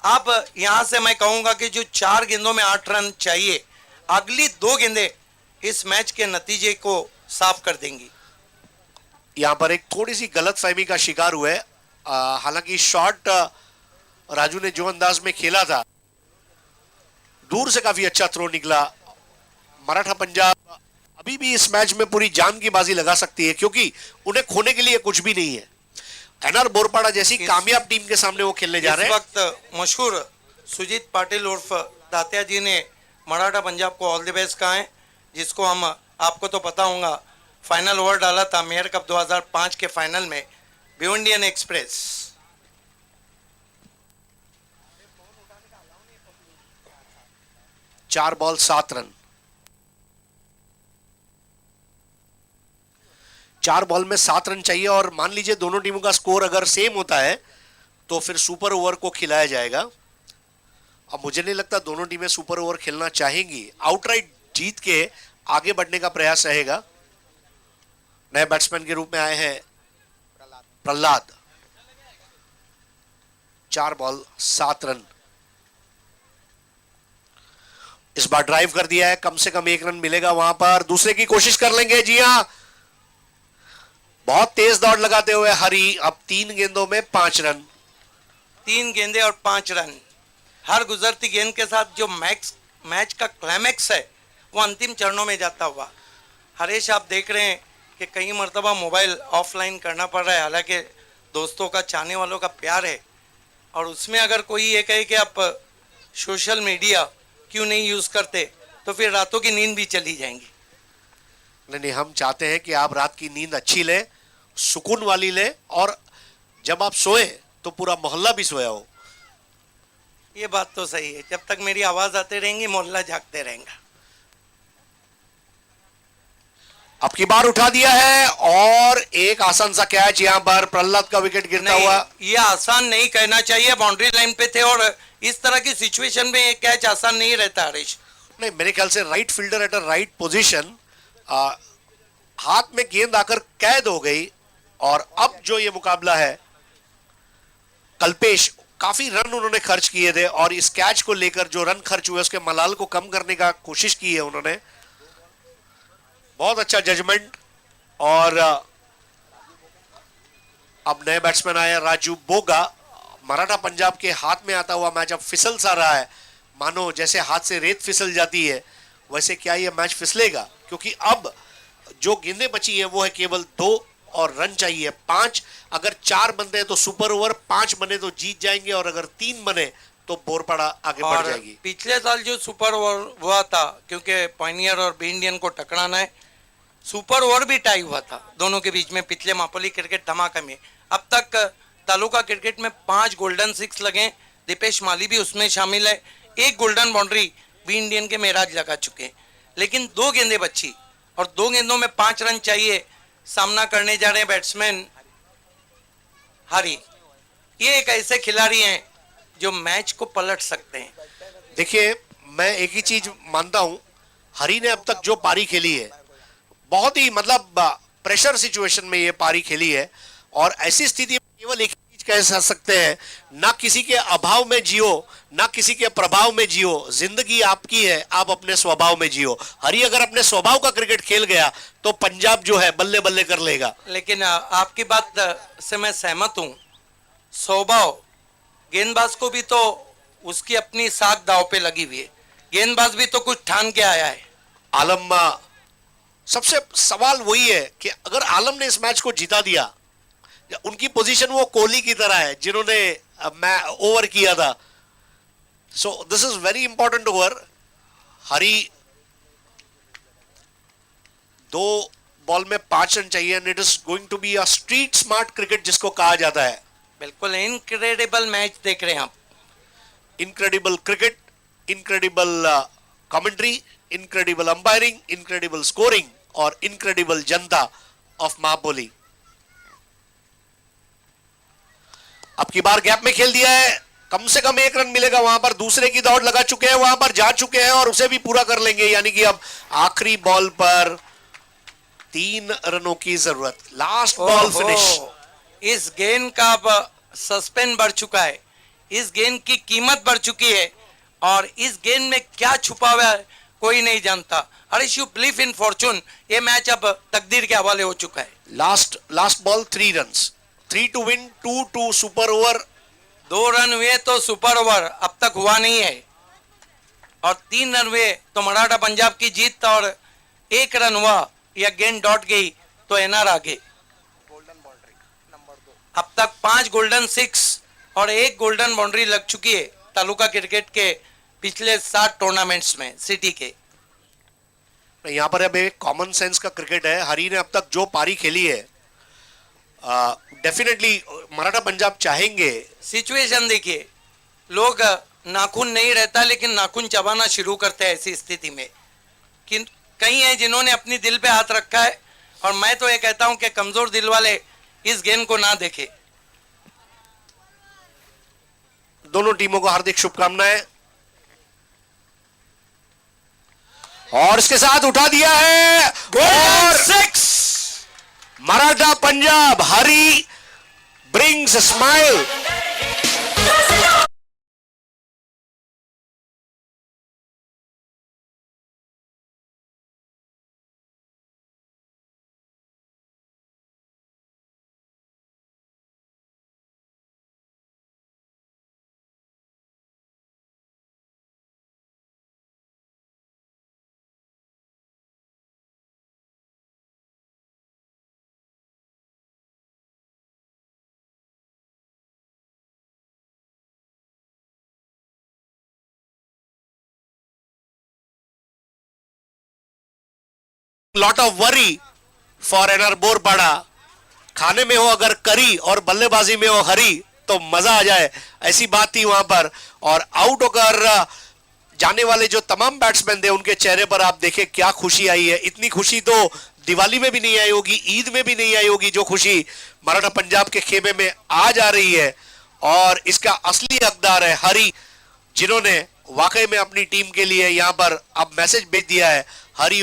Speaker 1: अब यहां से मैं कहूंगा कि जो 4 गेंदों में 8 रन चाहिए, अगली 2 गेंदें इस मैच के नतीजे को साफ कर देंगी।
Speaker 2: यहां पर एक थोड़ी सी गलतफहमी का शिकार हुए। हालांकि शॉट राजू ने जो अंदाज में खेला था, दूर से काफी अच्छा थ्रो निकला। मराठा पंजाब अभी भी इस मैच में पूरी जान की बाजी लगा सकती है, क्योंकि उन्हें खोने के लिए कुछ भी नहीं है। एनआर बोरपाड़ा जैसी कामयाब टीम के सामने वो खेलने जा रहे हैं।
Speaker 1: इस वक्त मशहूर सुजीत पाटिल उर्फ दातिया जी ने मराठा पंजाब को ऑल द बेस्ट कहा है, जिसको हम आपको तो पता होगा फाइनल ओवर डाला था मेयर कप 2005 के फाइनल में भिवंडियन एक्सप्रेस।
Speaker 2: चार बॉल 7 रन। 4 बॉल में 7 रन चाहिए और मान लीजिए दोनों टीमों का स्कोर अगर सेम होता है तो फिर सुपर ओवर को खिलाया जाएगा। अब मुझे नहीं लगता दोनों टीमें सुपर ओवर खेलना चाहेंगी। आउटराइट जीत के आगे बढ़ने का प्रयास रहेगा। नए बैट्समैन के रूप में आए हैं प्रहलाद। 4 ball 7 run. इस बार ड्राइव कर दिया है, कम से कम 1 रन मिलेगा वहां पर। दूसरे की कोशिश कर लेंगे। जी हां, बहुत तेज दौड़ लगाते हुए हरी। अब 3 गेंदों में 5 रन।
Speaker 1: 3 गेंदे और 5 रन। हर गुजरती गेंद के साथ जो मैच का क्लाइमैक्स है वो अंतिम चरणों में जाता हुआ। हरीश, आप देख रहे हैं कि कई मरतबा मोबाइल ऑफलाइन करना पड़ रहा है, हालांकि दोस्तों का, चाहने वालों का प्यार है, और उसमें अगर कोई ये कहे कि आप सोशल मीडिया क्यों नहीं यूज़ करते, तो फिर रातों की नींद भी चली जाएंगी।
Speaker 2: नहीं, हम चाहते हैं कि आप रात की नींद अच्छी लें, सुकून वाली लें, और जब आप सोए तो पूरा मोहल्ला भी सोया हो।
Speaker 1: ये बात तो सही है, जब तक मेरी आवाज़ आते रहेंगी मोहल्ला जागते रहेगा।
Speaker 2: अब की बार उठा दिया है और एक आसान सा कैच यहां पर प्रहलाद का विकेट गिरता हुआ।
Speaker 1: ये आसान नहीं कहना चाहिए, बाउंड्री लाइन पे थे और इस तरह की सिचुएशन में ये कैच आसान नहीं रहता हरीश।
Speaker 2: नहीं, मेरे ख्याल से right fielder at a right position, हाथ में गेंद आकर कैद हो गई। और अब जो ये मुकाबला है, कल्पेश काफी रन उन्होंने खर्च किए थे और इस कैच को लेकर जो रन खर्च हुए उसके मलाल को कम करने का कोशिश की है उन्होंने। बहुत अच्छा जजमेंट। और अब नए बैट्समैन आए राजू बोगा। मराठा पंजाब के हाथ में आता हुआ मैच अब फिसल सा रहा है, मानो जैसे हाथ से रेत फिसल जाती है वैसे क्या ये मैच फिसलेगा, क्योंकि अब जो गेंदें बची है वो है केवल 2 और रन चाहिए 5। अगर 4 बनते हैं तो सुपर ओवर, 5 बने तो जीत जाएंगे और अगर 3 बने तो बोरपाड़ा आगे बढ़ जाएगी।
Speaker 1: पिछले साल जो सुपर ओवर हुआ था, क्योंकि पायनियर और बी इंडियन को टकराना है, सुपर ओवर भी टाई हुआ था दोनों के बीच में पिछले मापोली क्रिकेट धमाका में। अब तक तालुका क्रिकेट में 5 गोल्डन 6 लगे, दीपेश माली भी उसमें शामिल है। 1 गोल्डन बाउंड्री बी इंडियन के मेराज लगा चुके हैं, लेकिन 2 गेंदें बची और 2 गेंदों में 5 रन चाहिए। सामना करने जा रहे हैं बैट्समैन हरी। ये एक ऐसे खिलाड़ी हैं जो मैच को पलट सकते हैं।
Speaker 2: देखिए, मैं एक ही चीज मानता हूं, हरी ने अब तक जो पारी खेली है बहुत ही मतलब प्रेशर सिचुएशन में ये पारी खेली है। और ऐसी स्थिति में केवल एक चीज कह सकते हैं, ना किसी के अभाव में जियो, ना किसी के प्रभाव में जियो। जिंदगी आपकी है, आप अपने स्वभाव में जियो। हरी अगर अपने स्वभाव का क्रिकेट खेल गया तो पंजाब जो है बल्ले बल्ले कर लेगा।
Speaker 1: लेकिन आपकी बात से मैं सहमत हूं। स्वभाव, गेंदबाज को भी तो उसकी अपनी साख दाव पे लगी हुई है। गेंदबाज भी तो कुछ ठान के आया है।
Speaker 2: आलम, सबसे सवाल वही है कि अगर आलम ने इस मैच को जिता दिया, उनकी पोजीशन वो कोहली की तरह है जिन्होंने ओवर किया था। So this is very important over. Hari 2 ball में 5 रन चाहिए and it is going to be a street smart cricket जिसको कहा जाता है।
Speaker 1: बिल्कुल इनक्रेडिबल मैच देख रहे हैं आप।
Speaker 2: Incredible cricket, incredible commentary, incredible umpiring, incredible scoring और इनक्रेडिबल जनता ऑफ महाबोली। अब की बार गैप में खेल दिया है, कम से कम 1 रन मिलेगा। वहां पर दूसरे की दौड़ लगा चुके हैं, वहां पर जा चुके हैं और उसे भी पूरा कर लेंगे। यानी कि अब आखिरी बॉल पर 3 रनों की जरूरत। Last ball finish.
Speaker 1: इस गेंद का अब सस्पेंस बढ़ चुका है, इस गेंद की कीमत बढ़ चुकी है और इस गेंद में क्या छुपा हुआ है कोई नहीं जानता। Harish, you believe in Fortune. ये मैच अब तकदीर के हवाले हो चुका है।
Speaker 2: Last ball 3 runs, 3 to win, 2 to super over.
Speaker 1: 2 run हुए तो सुपर ओवर अब तक हुआ नहीं है और 3 रन हुए तो मराठा पंजाब की जीत और 1 रन हुआ या गेंद डॉट गई तो एनआर आगे। अब तक 5 गोल्डन 6 और 1 गोल्डन बाउंड्री लग चुकी है तालुका क्रिकेट के पिछले 7 टूर्नामेंट्स में सिटी के।
Speaker 2: यहाँ पर अब एक कॉमन सेंस का क्रिकेट है। हरी ने अब तक जो पारी खेली है, डेफिनेटली मराठा पंजाब चाहेंगे।
Speaker 1: सिचुएशन देखिए, लोग नाखून नहीं रहता लेकिन नाखून चबाना शुरू करते हैं ऐसी स्थिति में। कि कई हैं जिन्होंने अपनी दिल पे हाथ रखा है और मैं तो ये कहता हूं कि कमजोर दिल वाले इस गेंद को ना देखें।
Speaker 2: दोनों टीमों को हार्दिक शुभकामनाएं। और इसके साथ उठा दिया है और 6। मराठा पंजाब, हरी brings a smile. Lot of worry for NR बोरपाड़ा। खाने में हो अगर करी और बल्लेबाजी में हो हरी तो मजा आ जाए, ऐसी बात थी वहां पर। और आउट होकर जाने वाले जो तमाम बैट्समैन थे उनके चेहरे पर आप देखें क्या खुशी आई है। इतनी खुशी तो दिवाली में भी नहीं आई होगी, ईद में भी नहीं आई होगी जो खुशी मराठा पंजाब के खेमे में आज आ रही है। और इसका असली हकदार है हरी, जिन्होंने वाकई में अपनी टीम के लिए यहां पर अब मैसेज भेज दिया है। हरी